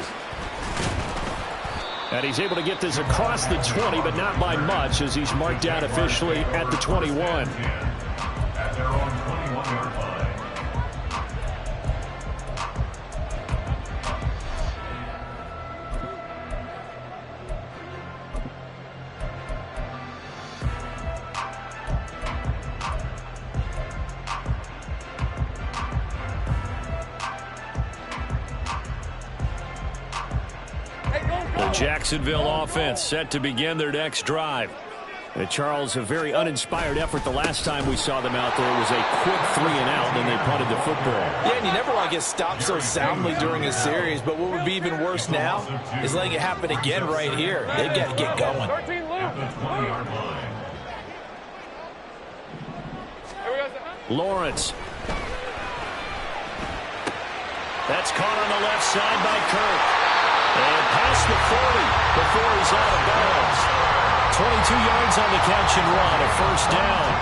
And he's able to get this across the 20, but not by much, as he's marked down officially at the 21. At their own 21-yard line. The Jacksonville offense set to begin their next drive. And Charles, a very uninspired effort the last time we saw them out there. It was a quick 3-and-out, and then they punted the football. Yeah, and you never want to get stopped so soundly during a series, but what would be even worse now is letting it happen again right here. They've got to get going. At the 20-yard line. Lawrence. That's caught on the left side by Kirk. And past the 40 before he's out of bounds. 22 yards on the catch and run, a first down.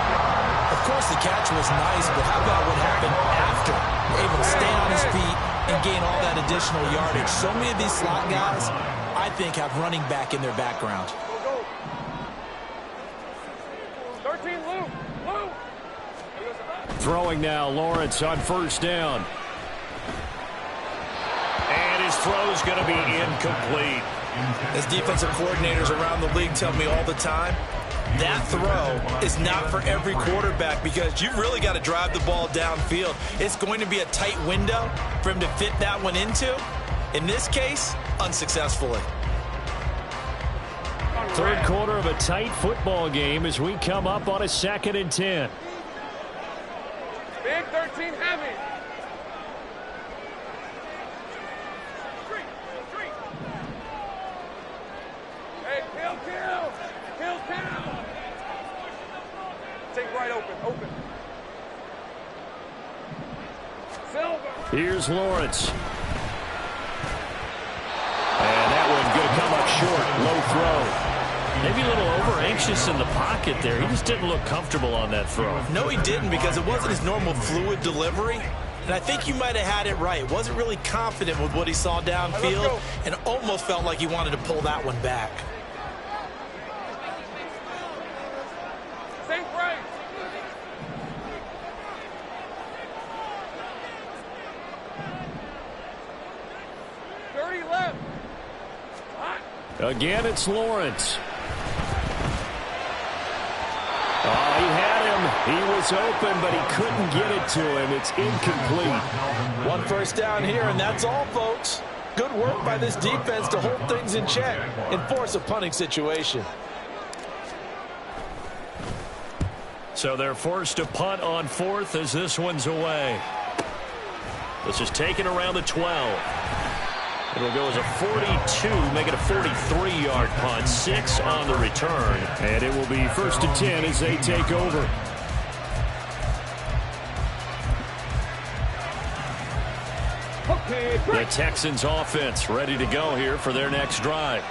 Of course, the catch was nice, but how about what happened after? Able to stay on his feet and gain all that additional yardage. So many of these slot guys, I think, have running back in their background. 13, Lou. Throwing now, Lawrence on first down. And his throw's going to be incomplete. As defensive coordinators around the league tell me all the time, that throw is not for every quarterback because you've really got to drive the ball downfield. It's going to be a tight window for him to fit that one into. In this case, unsuccessfully. Third quarter of a tight football game as we come up on a 2nd and 10. Big 13 heavy. Hey, kill. Take right open. Silver. Here's Lawrence. And that one's going to come up short. Low throw. Maybe a little over-anxious in the pocket there. He just didn't look comfortable on that throw. No, he didn't, because it wasn't his normal fluid delivery. And I think you might have had it right. Wasn't really confident with what he saw downfield and almost felt like he wanted to pull that one back. Sink right. Left. Again, it's Lawrence. Oh, he had him. He was open, but he couldn't get it to him. It's incomplete. One first down here, and that's all, folks. Good work by this defense to hold things in check and force a punting situation. So they're forced to punt on 4th as this one's away. This is taken around the 12. It'll go as a 42, make it a 43-yard punt. 6 on the return. And it will be 1st and 10 as they take over. The Texans offense ready to go here for their next drive.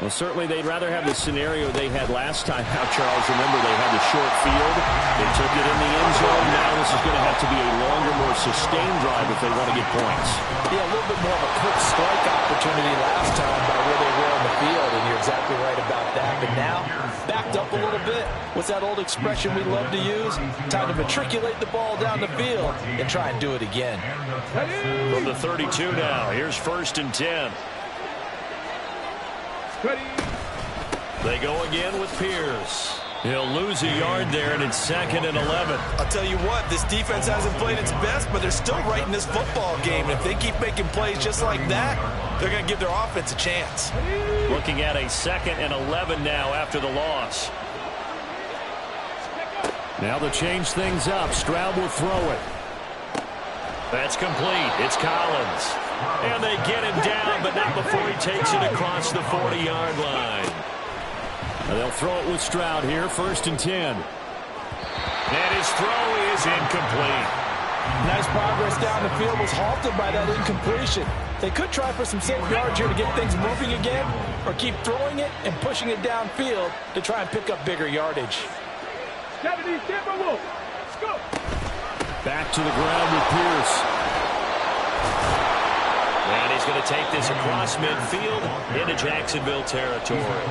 Well, certainly they'd rather have the scenario they had last time out, Charles. Remember, they had the short field. They took it in the end zone. Now this is going to have to be a longer, more sustained drive if they want to get points. Yeah, a little bit more of a quick strike opportunity last time by where they were on the field, and you're exactly right about that. But now, backed up a little bit. What's that old expression we love to use? Time to matriculate the ball down the field and try and do it again. From the 32 now, here's 1st and 10. They go again with Pierce. He'll lose a yard there, and it's 2nd and 11. I'll tell you what, this defense hasn't played its best, but they're still right in this football game. If they keep making plays just like that, they're going to give their offense a chance. Looking at a 2nd and 11 now after the loss. Now to change things up, Stroud will throw it. That's complete. It's Collins. And they get him down, but not before he takes it across the 40-yard line. Now they'll throw it with Stroud here, 1st and 10. And his throw is incomplete. Nice progress down the field was halted by that incompletion. They could try for some safe yards here to get things moving again, or keep throwing it and pushing it downfield to try and pick up bigger yardage. 70 Timberwolves. Let's go. Back to the ground with Pierce. And he's going to take this across midfield into Jacksonville territory.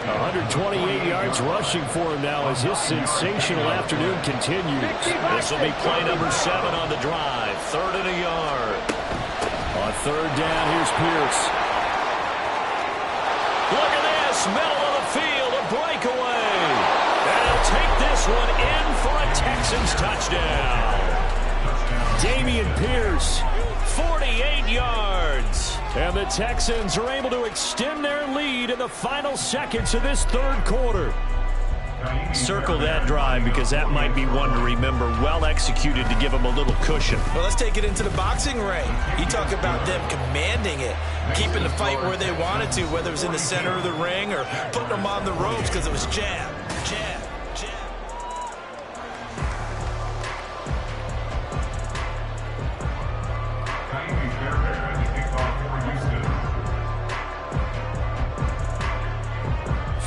128 yards rushing for him now as his sensational afternoon continues. This will be play number 7 on the drive. 3rd and a yard. On 3rd down, here's Pierce. Look at this, middle of the field, a breakaway. And he'll take this one in for a Texans touchdown. Damian Pierce, 48 yards. And the Texans are able to extend their lead in the final seconds of this 3rd quarter. Circle that drive because that might be one to remember. Well executed to give them a little cushion. Well, let's take it into the boxing ring. You talk about them commanding it, keeping the fight where they wanted to, whether it was in the center of the ring or putting them on the ropes because it was jab, jab, jab.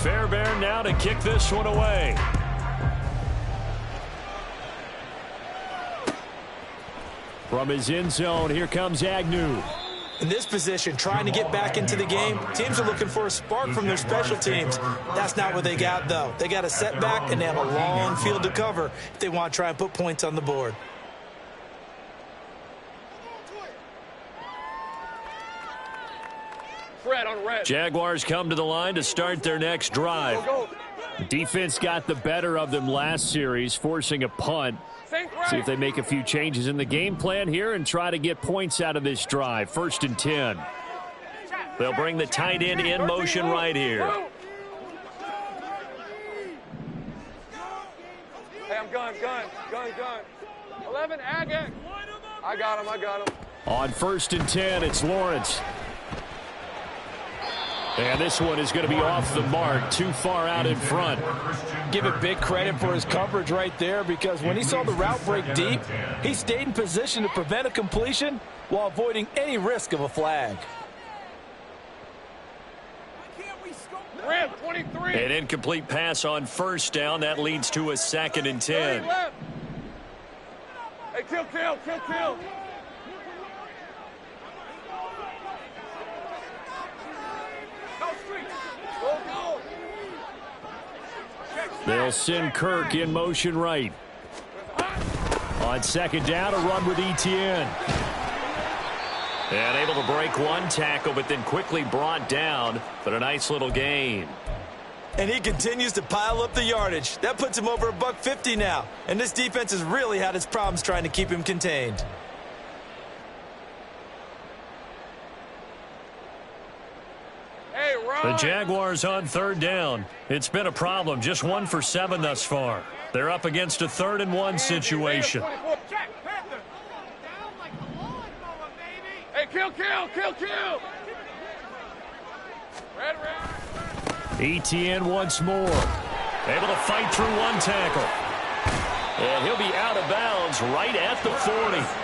Fairbairn now to kick this one away. From his end zone, here comes Agnew. In this position, trying to get back into the game, teams are looking for a spark from their special teams. That's not what they got, though. They got a setback, and they have a long field to cover if they want to try and put points on the board. Jaguars come to the line to start their next drive. Defense got the better of them last series, forcing a punt. See if they make a few changes in the game plan here and try to get points out of this drive. 1st and 10. They'll bring the tight end in motion right here. Hey, I'm gun. 11, Agate. I got him. On 1st and 10, it's Lawrence. And this one is going to be off the mark, too far out in front. Give it big credit for his coverage right there because when he saw the route break deep, he stayed in position to prevent a completion while avoiding any risk of a flag. Rim, 23. An incomplete pass on 1st down. That leads to a 2nd and 10. Hey, kill. They'll send Kirk in motion right. On 2nd down, a run with Etienne. And able to break one tackle, but then quickly brought down. But a nice little gain. And he continues to pile up the yardage. That puts him over $150 now. And this defense has really had its problems trying to keep him contained. The Jaguars on 3rd down. It's been a problem. Just 1 for 7 thus far. They're up against a 3rd and 1 situation. Hey, kill. Etienne once more. Able to fight through one tackle. And he'll be out of bounds right at the 40.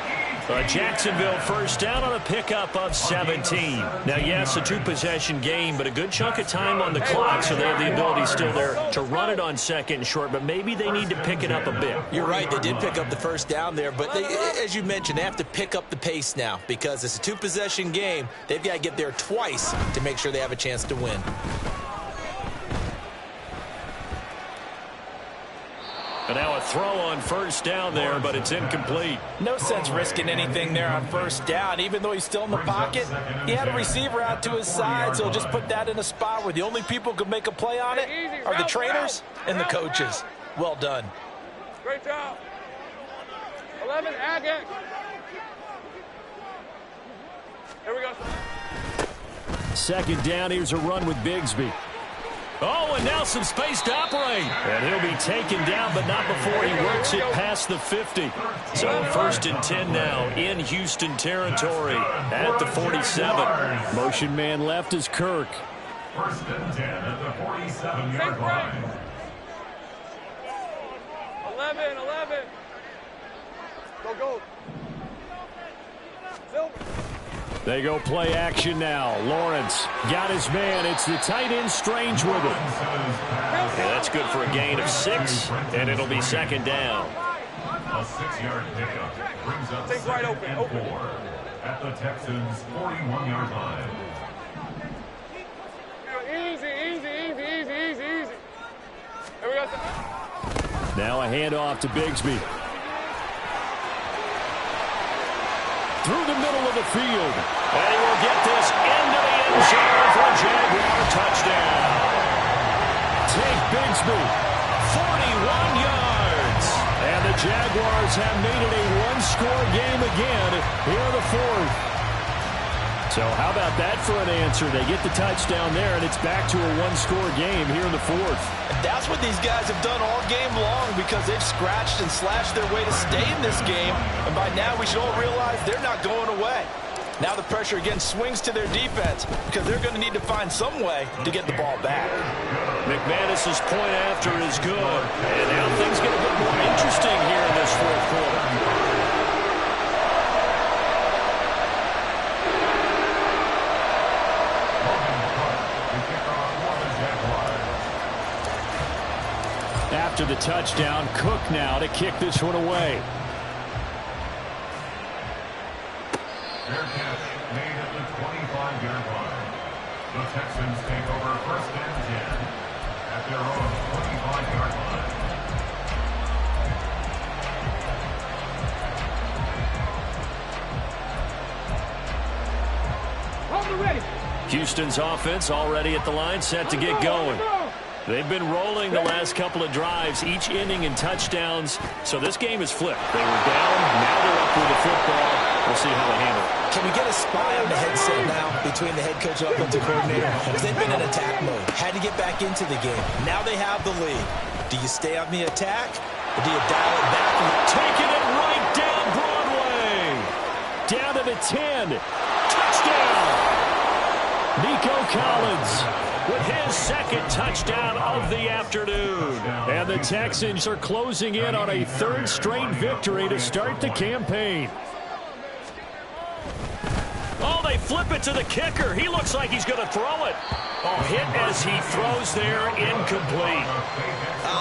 A Jacksonville 1st down on a pickup of 17. Now, yes, a 2-possession game, but a good chunk of time on the clock, so they have the ability still there to run it on 2nd and short, but maybe they need to pick it up a bit. You're right. They did pick up the 1st down there, but they, as you mentioned, they have to pick up the pace now because it's a 2-possession game. They've got to get there twice to make sure they have a chance to win. And now a throw on 1st down there, but it's incomplete. No sense risking anything there on 1st down. Even though he's still in the pocket, he had a receiver out to his side, so just put that in a spot where the only people who can make a play on it are the trainers and the coaches. Well done. Great job. 11, Agate. Here we go. 2nd down, here's a run with Bigsby. Oh, and now some space to operate. And he'll be taken down, but not before he works it past the 50. So 1st and 10 now in Houston territory at the 47. Motion man left is Kirk. 1st and 10 at the 47-yard line. 11. Go. They go play action now. Lawrence got his man. It's the tight end Strange with him. Yeah, that's good for a gain of 6, and it'll be second down. A 6-yard pickup brings up second and 4 at the Texans' 41-yard line. Easy. Here we go. Now a handoff to Bigsby. Through the middle of the field. And he will get this into the end zone for a Jaguar touchdown. Take Bigsby, 41 yards. And the Jaguars have made it a one-score game again here in the fourth. So how about that for an answer? They get the touchdown there, and it's back to a one-score game here in the fourth. And that's what these guys have done all game long because they've scratched and slashed their way to stay in this game. And by now, we should all realize they're not going away. Now the pressure again swings to their defense because they're going to need to find some way to get the ball back. McManus's point after is good. And now things get a bit more interesting here in this fourth quarter. After the touchdown, Cook now to kick this one away. Fair catch made at the 25-yard line. The Texans take over first and 10 at their own 25-yard line. Hold ready. Houston's offense already at the line, set to get going. They've been rolling the last couple of drives, each inning in touchdowns. So this game is flipped. They were down, now they're up with the football. We'll see how they handle it. Can we get a spy on the headset now between the head coach and offensive coordinator? Because they've been in attack mode. Had to get back into the game. Now they have the lead. Do you stay on the attack, or do you dial it back? Taking it right down Broadway. Down to the 10. Touchdown. Nico Collins with his second touchdown of the afternoon. And the Texans are closing in on a third straight victory to start the campaign. Oh, they flip it to the kicker. He looks like he's going to throw it. Oh, hit as he throws there, incomplete.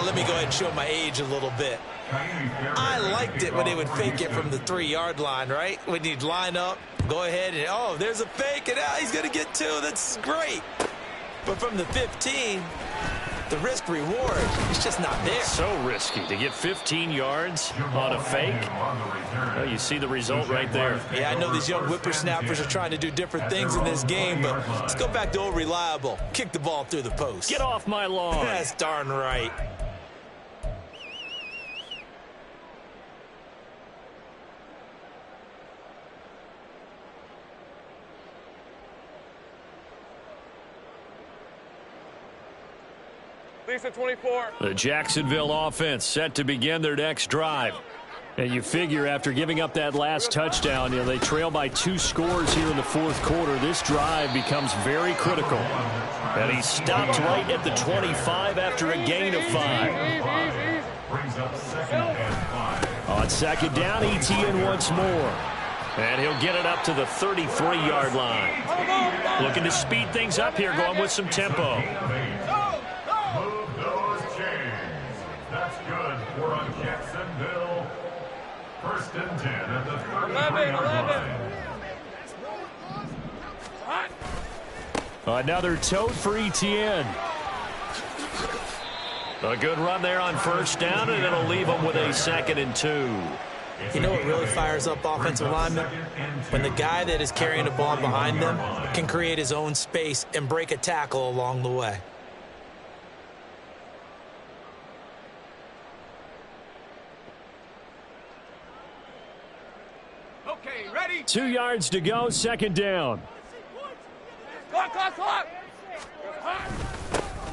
Let me go ahead and show my age a little bit. I liked it when they would fake it from the 3-yard line, right? When you'd line up, go ahead and, oh, there's a fake, and he's going to get 2. That's great. But from the 15, the risk-reward is just not there. So risky to get 15 yards on a fake. Well, you see the result right there. Yeah, I know these young whippersnappers are trying to do different things in this game, but let's go back to old reliable. Kick the ball through the post. Get off my lawn. That's darn right. Lisa 24. The Jacksonville offense set to begin their next drive. And you figure after giving up that last touchdown, they trail by 2 scores here in the fourth quarter. This drive becomes very critical. And he stopped right at the 25 after a gain of 5. Brings up second and 5. On second down, Etienne once more. And he'll get it up to the 33-yard line. Looking to speed things up here, going with some tempo. Move those chains. That's good for a Jacksonville. First and 10 at the 33-yard line. Another tote for Etienne. A good run there on first down, and it'll leave them with a 2nd and 2. You know what really fires up offensive linemen? When the guy that is carrying the ball behind them can create his own space and break a tackle along the way. Okay, ready? 2 yards to go, second down. Clock.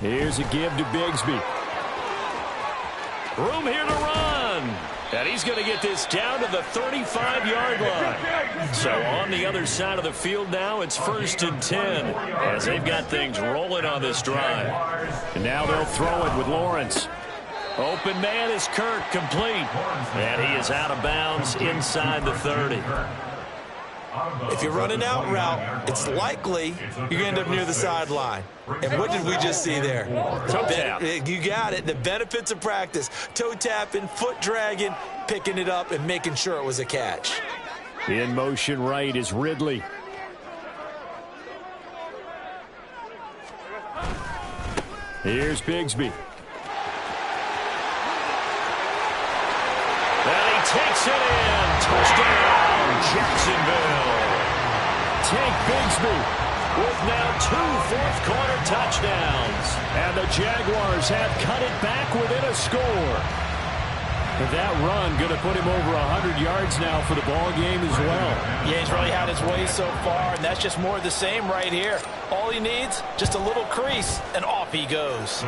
Here's a give to Bigsby. Room here to run. And he's going to get this down to the 35-yard line. So on the other side of the field now, it's 1st and 10 as they've got things rolling on this drive. And now they'll throw it with Lawrence. Open man is Kirk, complete. And he is out of bounds inside the 30. If you're running out route, it's likely you're going to end up near the sideline. And what did we just see there? Toe tap. You got it. The benefits of practice. Toe tapping, foot dragging, picking it up, and making sure it was a catch. In motion right is Ridley. Here's Bigsby. And he takes it in. Touchdown, Jacksonville. Tank Bigsby with now 2 fourth-quarter touchdowns. And the Jaguars have cut it back within a score. That run going to put him over 100 yards now for the ball game as well. Yeah, he's really had his way so far, and that's just more of the same right here. All he needs, just a little crease, and off he goes.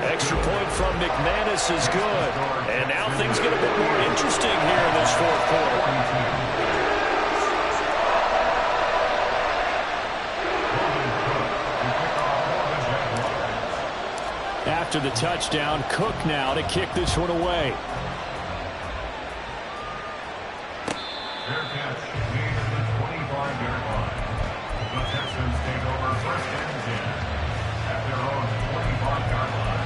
Extra point from McManus is good. And now things get a bit more interesting here in this fourth quarter. After the touchdown, Cook now to kick this one away. Their catch made at the 25-yard line. The Texans take over first and 10 at their own 25-yard line.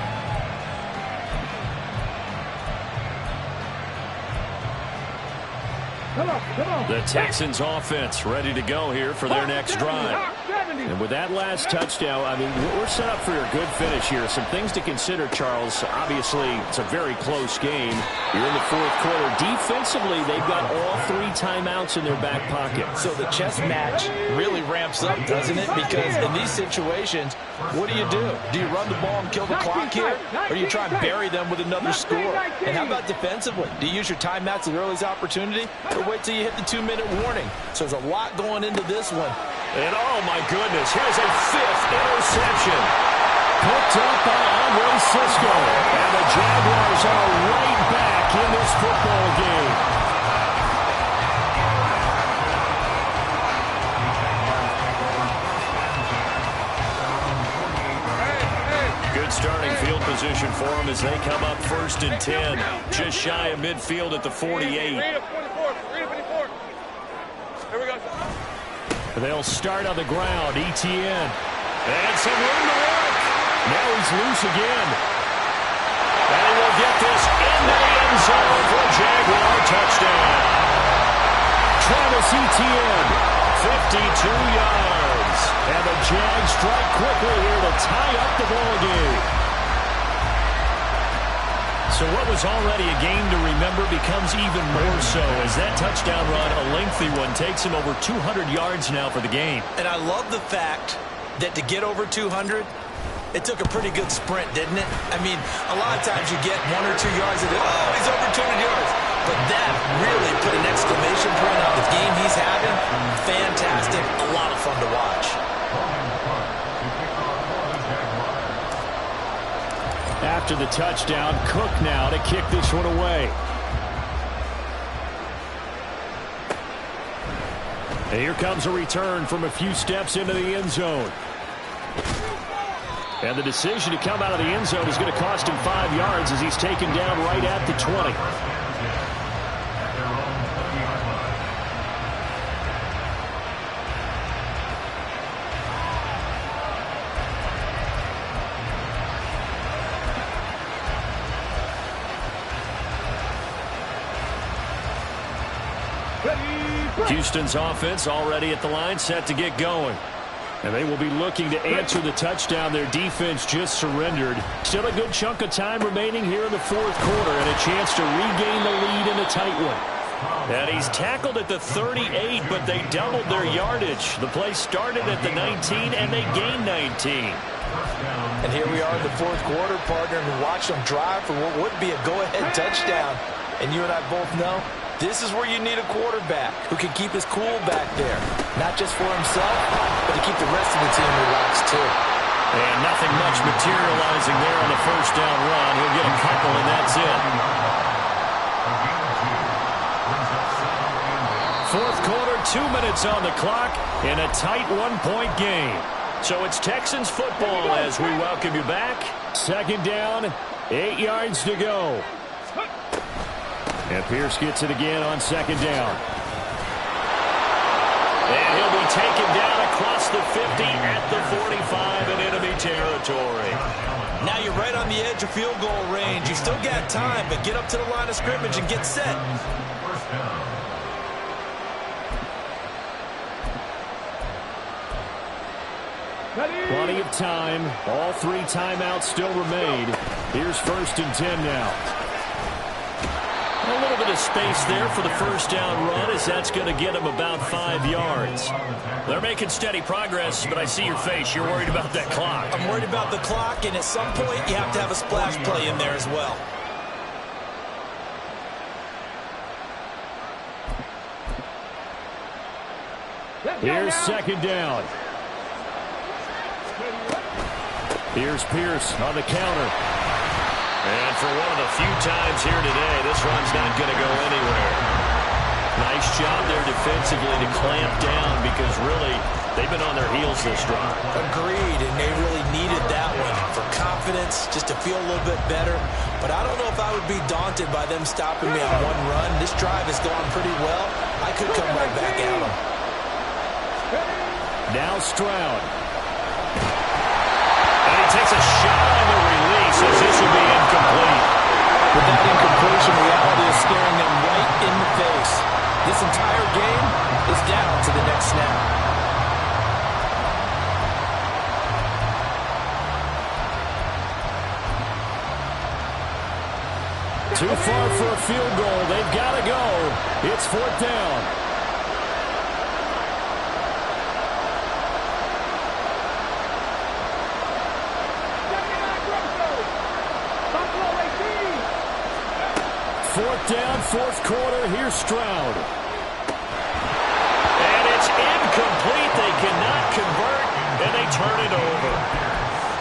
The Texans offense ready to go here for their next drive. And with that last touchdown, I mean, we're set up for a good finish here. Some things to consider, Charles. Obviously, it's a very close game. You're in the fourth quarter. Defensively, they've got all 3 timeouts in their back pocket. So the chess match really ramps up, doesn't it? Because in these situations, what do? Do you run the ball and kill the clock here? Or do you try and bury them with another score? And how about defensively? Do you use your timeouts at the earliest opportunity? Or wait till you hit the 2-minute warning? So there's a lot going into this one. And oh my goodness, here's a 5th interception. Picked up by Andre Cisco. And the Jaguars are right back in this football game. Good starting field position for them as they come up 1st and 10. Just shy of midfield at the 48. They'll start on the ground. Etienne. And some room to work. Now he's loose again. And we'll get this in the end zone for a Jaguar touchdown. Travis Etienne, 52 yards. And the Jags strike quickly here to tie up the ball game. So what was already a game to remember becomes even more so as that touchdown run, a lengthy one, takes him over 200 yards now for the game. And I love the fact that to get over 200, it took a pretty good sprint, didn't it? I mean, a lot of times you get 1 or 2 yards and oh, he's over 200 yards. But that really put an exclamation point on the game he's having. Fantastic. A lot of fun to watch. After the touchdown, Cook now to kick this one away. And here comes a return from a few steps into the end zone. And the decision to come out of the end zone is going to cost him 5 yards as he's taken down right at the 20. Houston's offense already at the line, set to get going. And they will be looking to answer the touchdown their defense just surrendered. Still a good chunk of time remaining here in the fourth quarter and a chance to regain the lead in a tight one. And he's tackled at the 38, but they doubled their yardage. The play started at the 19, and they gained 19. And here we are in the fourth quarter, partner, and watch them drive for what would be a go-ahead touchdown. And you and I both know this is where you need a quarterback who can keep his cool back there. Not just for himself, but to keep the rest of the team relaxed too. And nothing much materializing there on the first down run. He'll get a couple, and that's it. Fourth quarter, 2 minutes on the clock in a tight one-point game. So it's Texans football as we welcome you back. Second down, 8 yards to go. And Pierce gets it again on second down. And he'll be taken down across the 50 at the 45 in enemy territory. Now you're right on the edge of field goal range. You still got time, but get up to the line of scrimmage and get set. First down. Plenty of time. All 3 timeouts still remain. Here's 1st and 10 now. A little bit of space there for the first down run, as that's going to get him about 5 yards. They're making steady progress, but I see your face. You're worried about that clock. I'm worried about the clock, and at some point you have to have a splash play in there as well. Here's 2nd down. Here's Pierce on the counter. And for one of the few times here today, this run's not going to go anywhere. Nice job there defensively to clamp down, because really, they've been on their heels this drive. Agreed, and they really needed that one for confidence, just to feel a little bit better. But I don't know if I would be daunted by them stopping me on one run. This drive has gone pretty well. I could come right back at them. Now Stroud. And he takes a shot on the release, as this will be incomplete. With that incompletion, reality is staring them right in the face. This entire game is down to the next snap. Too far for a field goal. They've got to go. It's 4th down. Fourth down, 4th quarter. Here's Stroud. And it's incomplete. They cannot convert, and they turn it over.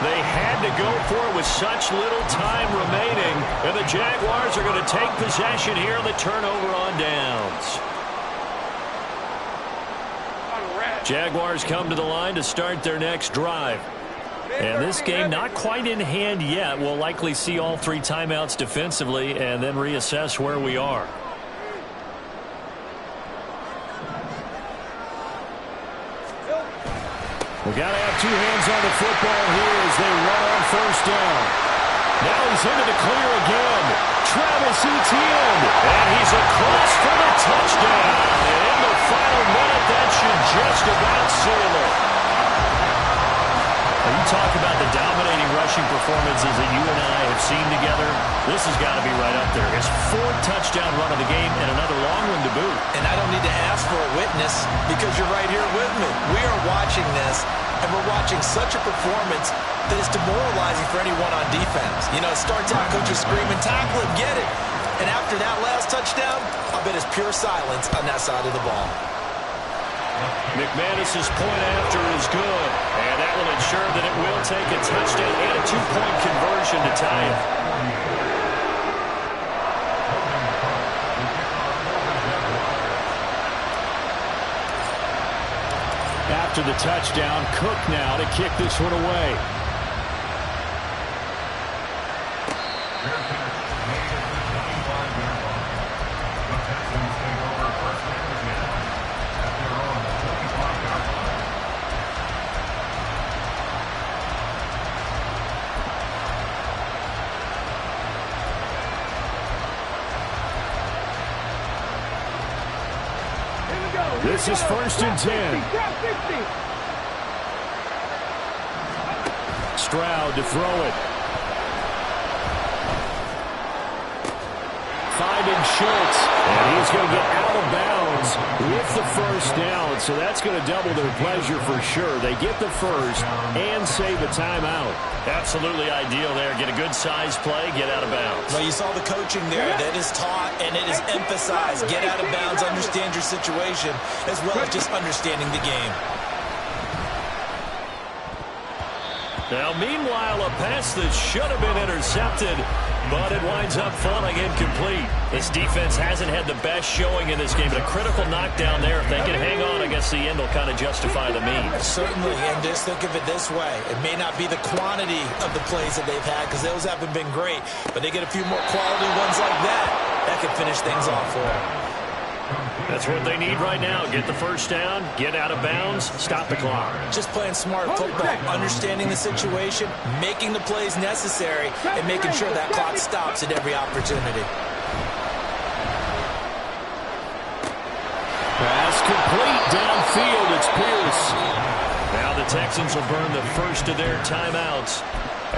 They had to go for it with such little time remaining, and the Jaguars are going to take possession here on the turnover on downs. Jaguars come to the line to start their next drive. And this game not quite in hand yet. We'll likely see all 3 timeouts defensively and then reassess where we are. We got to have 2 hands on the football here as they run on 1st down. Now he's into the clear again. Travis Etienne. And he's across for the touchdown. And in the final minute, that should just about seal it. You talk about the dominating rushing performances that you and I have seen together. This has got to be right up there. His 4th touchdown run of the game and another long one to boot. And I don't need to ask for a witness, because you're right here with me. We are watching this, and we're watching such a performance that is demoralizing for anyone on defense. You know, it starts out coaches screaming, tackle him, get it. And after that last touchdown, I bet it's pure silence on that side of the ball. McManus's point after is good, and that will ensure that it will take a touchdown and a 2-point conversion to tie it. After the touchdown, Cook now to kick this one away. This is 1st and 10. Stroud to throw it. Finding Schultz. And he's going to get out of bounds with the 1st down. So that's going to double their pleasure for sure. They get the 1st and save a timeout. Absolutely ideal there. Get a good size play, get out of bounds. Well, you saw the coaching there. That is taught and it is emphasized. Get out of bounds, understand your situation, as well as just understanding the game. Now, meanwhile, a pass that should have been intercepted, but it winds up falling incomplete. This defense hasn't had the best showing in this game, but a critical knockdown there. If they can hang on, I guess the end will kind of justify the means. Certainly, and just think of it this way. It may not be the quantity of the plays that they've had, because those haven't been great, but they get a few more quality ones like that. That could finish things off for them. That's what they need right now. Get the first down, get out of bounds, stop the clock. Just playing smart football, understanding the situation, making the plays necessary, and making sure that clock stops at every opportunity. Pass complete downfield. It's Pierce. Now the Texans will burn the first of their timeouts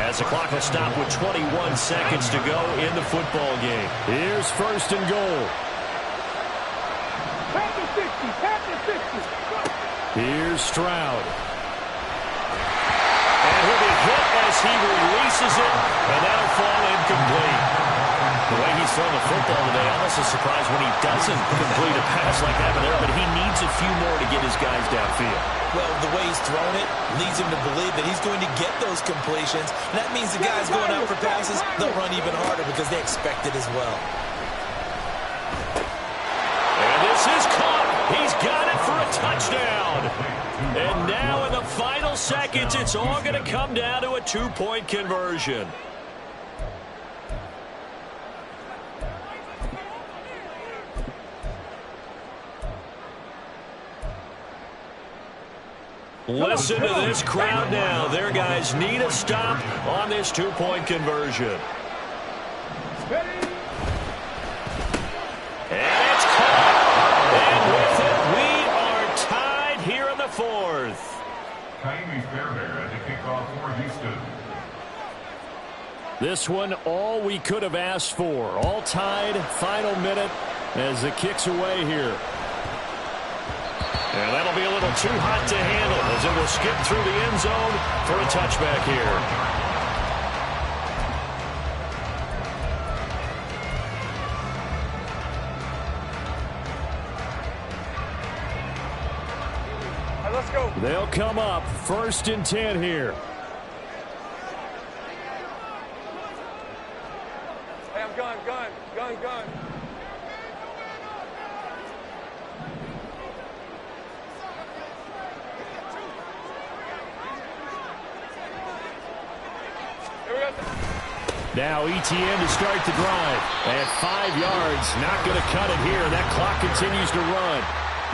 as the clock will stop with 21 seconds to go in the football game. Here's first and goal. Here's Stroud. And he'll be hit as he releases it, and that'll fall incomplete. The way he's thrown the football today, I'm also surprised when he doesn't complete a pass like that there, but he needs a few more to get his guys downfield. Well, the way he's thrown it leads him to believe that he's going to get those completions. And that means the guys going out for passes, they'll run even harder because they expect it as well. And this is caught. He's got it for a touchdown. And now in the final seconds, it's all going to come down to a two-point conversion. Listen to this crowd now. Their guys need a stop on this two-point conversion. And it's caught. And with it, we are tied here in the fourth. Kaimi Fairbairn at the kickoff for Houston. This one, all we could have asked for. All tied, final minute as the kick's away here. And that'll be a little too hot to handle as it will skip through the end zone for a touchback here. Let's go. They'll come up 1st and 10 here. Hey, I'm gun. Now ETN to start the drive. At 5 yards, not going to cut it here. That clock continues to run.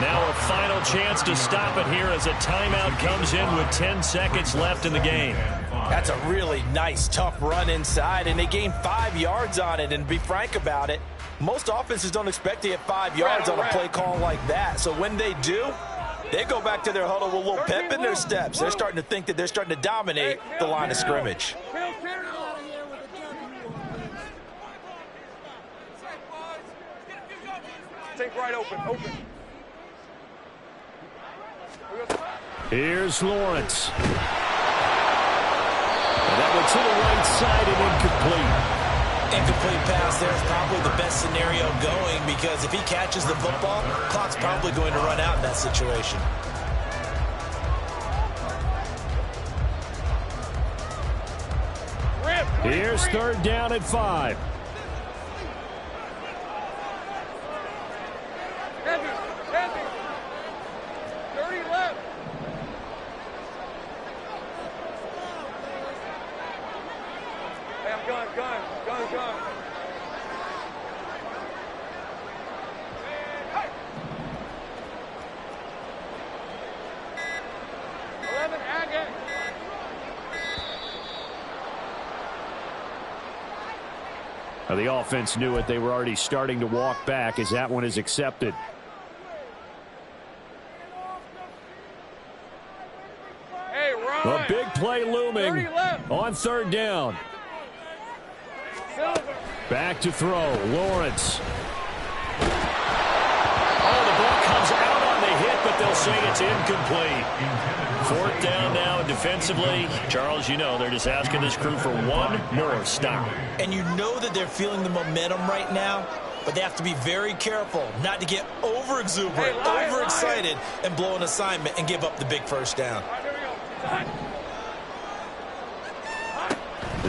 Now a final chance to stop it here as a timeout comes in with 10 seconds left in the game. That's a really nice, tough run inside, and they gained 5 yards on it. And to be frank about it, most offenses don't expect to get 5 yards on a play call like that. So when they do, they go back to their huddle with a little pep in their steps. They're starting to think that they're starting to dominate the line of scrimmage. Take right open. Here's Lawrence. And that one to the right side and incomplete. Incomplete pass there is probably the best scenario going because if he catches the football, clock's probably going to run out in that situation. Here's 3rd down at 5. Heavy. 30 left. Hey, I'm gun. 11, Agate. Now the offense knew it. They were already starting to walk back as that one is accepted. Hey, Ryan. A big play looming on 3rd down. Back to throw. Lawrence. Oh, the ball comes out on the hit, but they'll say it's incomplete. 4th down now defensively. Charles, you know, they're just asking this crew for one more stop. And you know that they're feeling the momentum right now, but they have to be very careful not to get over-exuberant, overexcited, and blow an assignment and give up the big first down.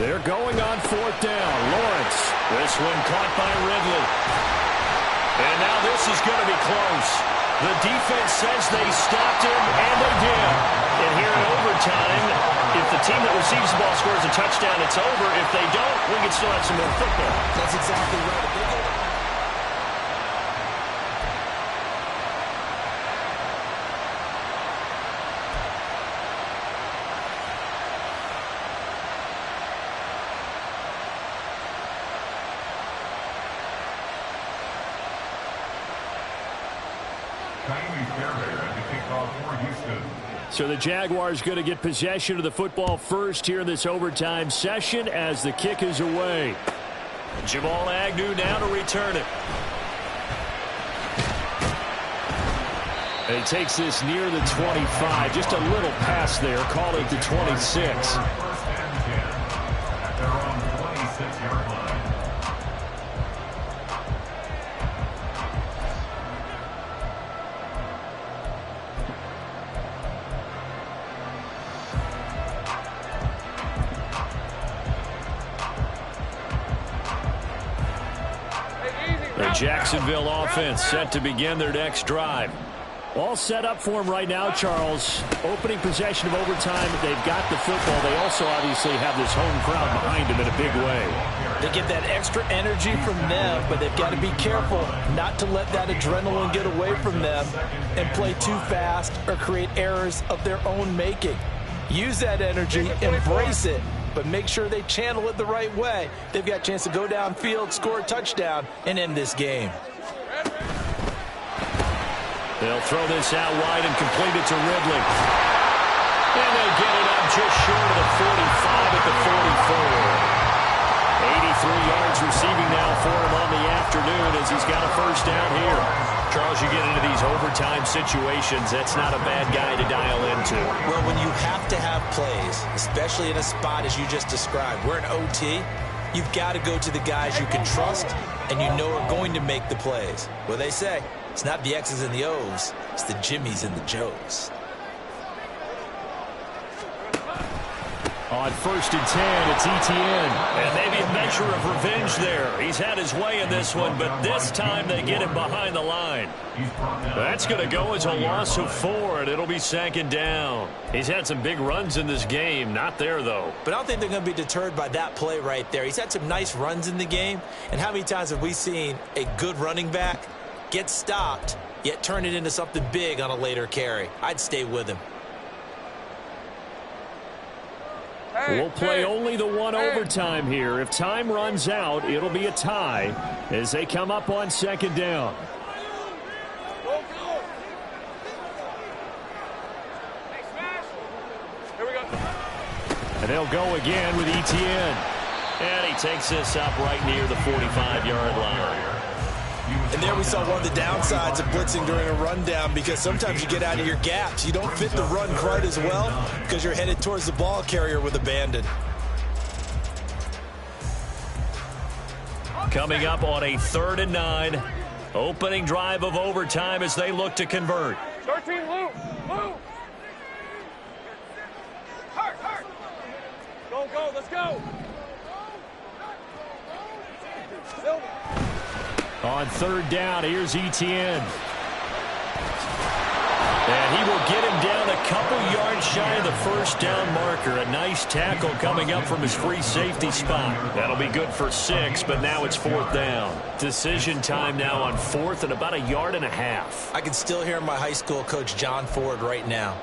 They're going on 4th down. Lawrence. This one caught by Ridley. And now this is going to be close. The defense says they stopped him, and they did. And here in overtime, if the team that receives the ball scores a touchdown, it's over. If they don't, we can still have some more football. That's exactly right. So the Jaguars going to get possession of the football first here in this overtime session as the kick is away. Jamal Agnew now to return it. And he takes this near the 25. Just a little pass there. Call it the 26. The Jacksonville offense set to begin their next drive. All set up for him right now, Charles. Opening possession of overtime. They've got the football. They also obviously have this home crowd behind them in a big way. They get that extra energy from them, but they've got to be careful not to let that adrenaline get away from them and play too fast or create errors of their own making. Use that energy, embrace it, but make sure they channel it the right way. They've got a chance to go downfield, score a touchdown, and end this game. They'll throw this out wide and complete it to Ridley. And they get it up just short of the 45 at the 44. 83 yards receiving now for him on the afternoon as he's got a first down here. Charles, you get into these overtime situations, that's not a bad guy to dial into. Well, when you have to have plays, especially in a spot as you just described, we're in OT, you've got to go to the guys you can trust and you know are going to make the plays. Well, they say, it's not the X's and the O's, it's the Jimmys and the Joes. On 1st and 10, it's Etienne. And maybe a measure of revenge there. He's had his way in this one, but this time they get him behind the line. That's going to go as a loss of 4, and it'll be 2nd down. He's had some big runs in this game. Not there, though. But I don't think they're going to be deterred by that play right there. He's had some nice runs in the game. And how many times have we seen a good running back get stopped, yet turn it into something big on a later carry? I'd stay with him. We'll play only the one overtime here. If time runs out, it'll be a tie as they come up on 2nd down. Here we go. And they'll go again with Etienne. And he takes this up right near the 45-yard line. And there we saw one of the downsides of blitzing during a rundown, because sometimes you get out of your gaps. You don't fit the run quite as well because you're headed towards the ball carrier with abandon. Coming up on a 3rd and 9. Opening drive of overtime as they look to convert. 13, Lou. Hurt. Go, let's go. On 3rd down, here's Etienne. And he will get him down a couple yards shy of the 1st down marker. A nice tackle coming up from his free safety spot. That'll be good for 6, but now it's 4th down. Decision time now on 4th and about 1.5 yards. I can still hear my high school coach John Ford right now.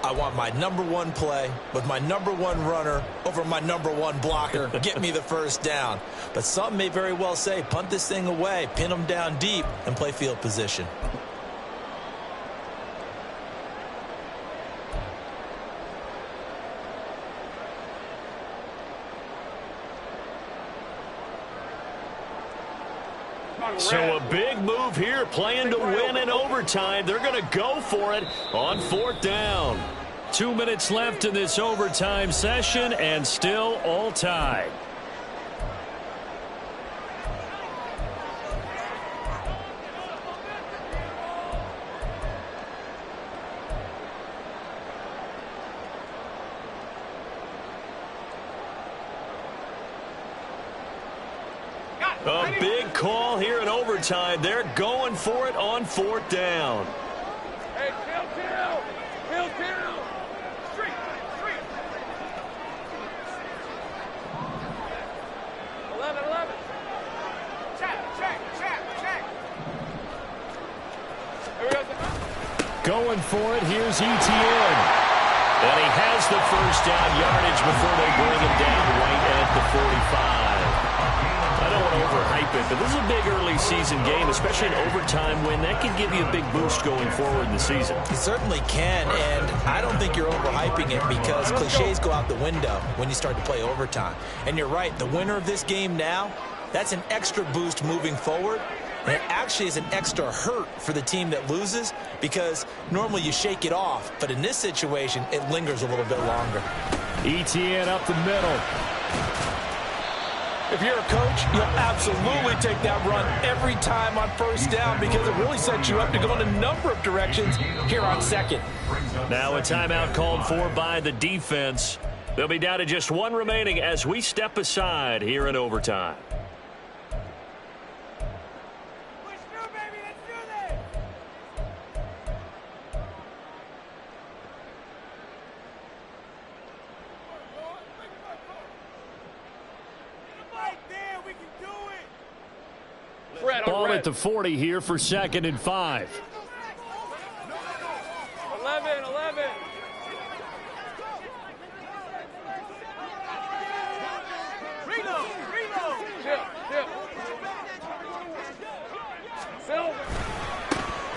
I want my #1 play with my #1 runner over my #1 blocker. Get me the 1st down. But some may very well say, punt this thing away, pin them down deep, and play field position. So a big move here, playing to win in overtime. They're going to go for it on 4th down. 2 minutes left in this overtime session, and still all tied. A big call here in overtime. They're going for it on 4th down. Hey, kill. Street. 11. Check. Here we go. Going for it, here's Etienne. And he has the 1st down yardage before they bring him down right at the 45. I don't want to overhype it, but this is a big early preseason game, especially an overtime win. That can give you a big boost going forward in the season. It certainly can, and I don't think you're overhyping it because cliches go out the window when you start to play overtime. And you're right, the winner of this game now, that's an extra boost moving forward. And it actually is an extra hurt for the team that loses because normally you shake it off. But in this situation, it lingers a little bit longer. ETN up the middle. If you're a coach, you'll absolutely take that run every time on first down because it really sets you up to go in a number of directions here on second. Now a timeout called for by the defense. They'll be down to just one remaining as we step aside here in overtime. Ball at the 40 here for 2nd and 5. 11. Reload.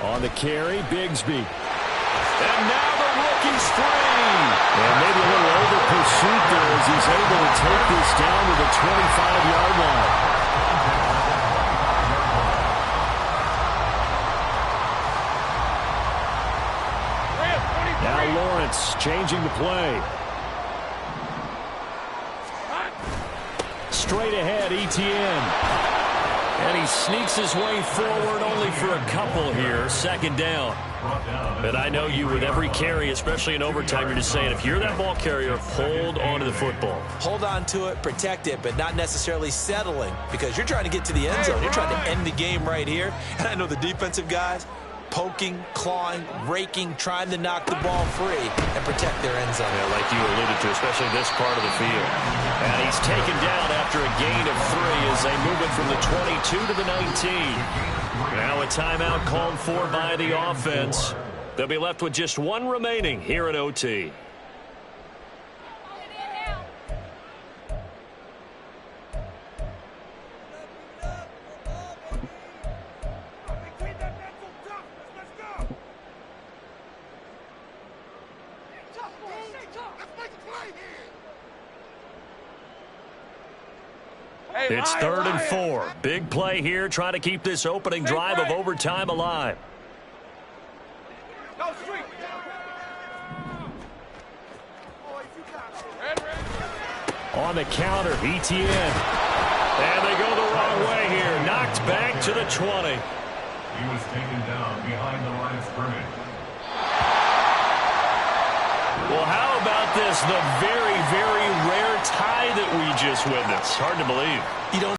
On the carry, Bigsby. And now the rookie's free. And maybe a little over pursuit there as he's able to take this down to the 25-yard line. Now Lawrence changing the play. Straight ahead, ETN. And he sneaks his way forward only for a couple here. 2nd down. But I know you with every carry, especially in overtime, you're just saying if you're that ball carrier, hold on to the football. Hold on to it, protect it, but not necessarily settling because you're trying to get to the end zone. You're trying to end the game right here. And I know the defensive guys poking, clawing, raking, trying to knock the ball free and protect their end zone. Yeah, like you alluded to, especially this part of the field. And he's taken down after a gain of 3 as they move it from the 22 to the 19. Now a timeout called for by the offense. They'll be left with just one remaining here in OT. It's 3rd and 4. Big play here, trying to keep this opening drive of overtime alive. On the counter, ETN. And they go the wrong way here. Knocked back to the 20. He was taken down behind the line of scrimmage. Well, how about this? The very, very rare tie that we just witnessed. Hard to believe. You don't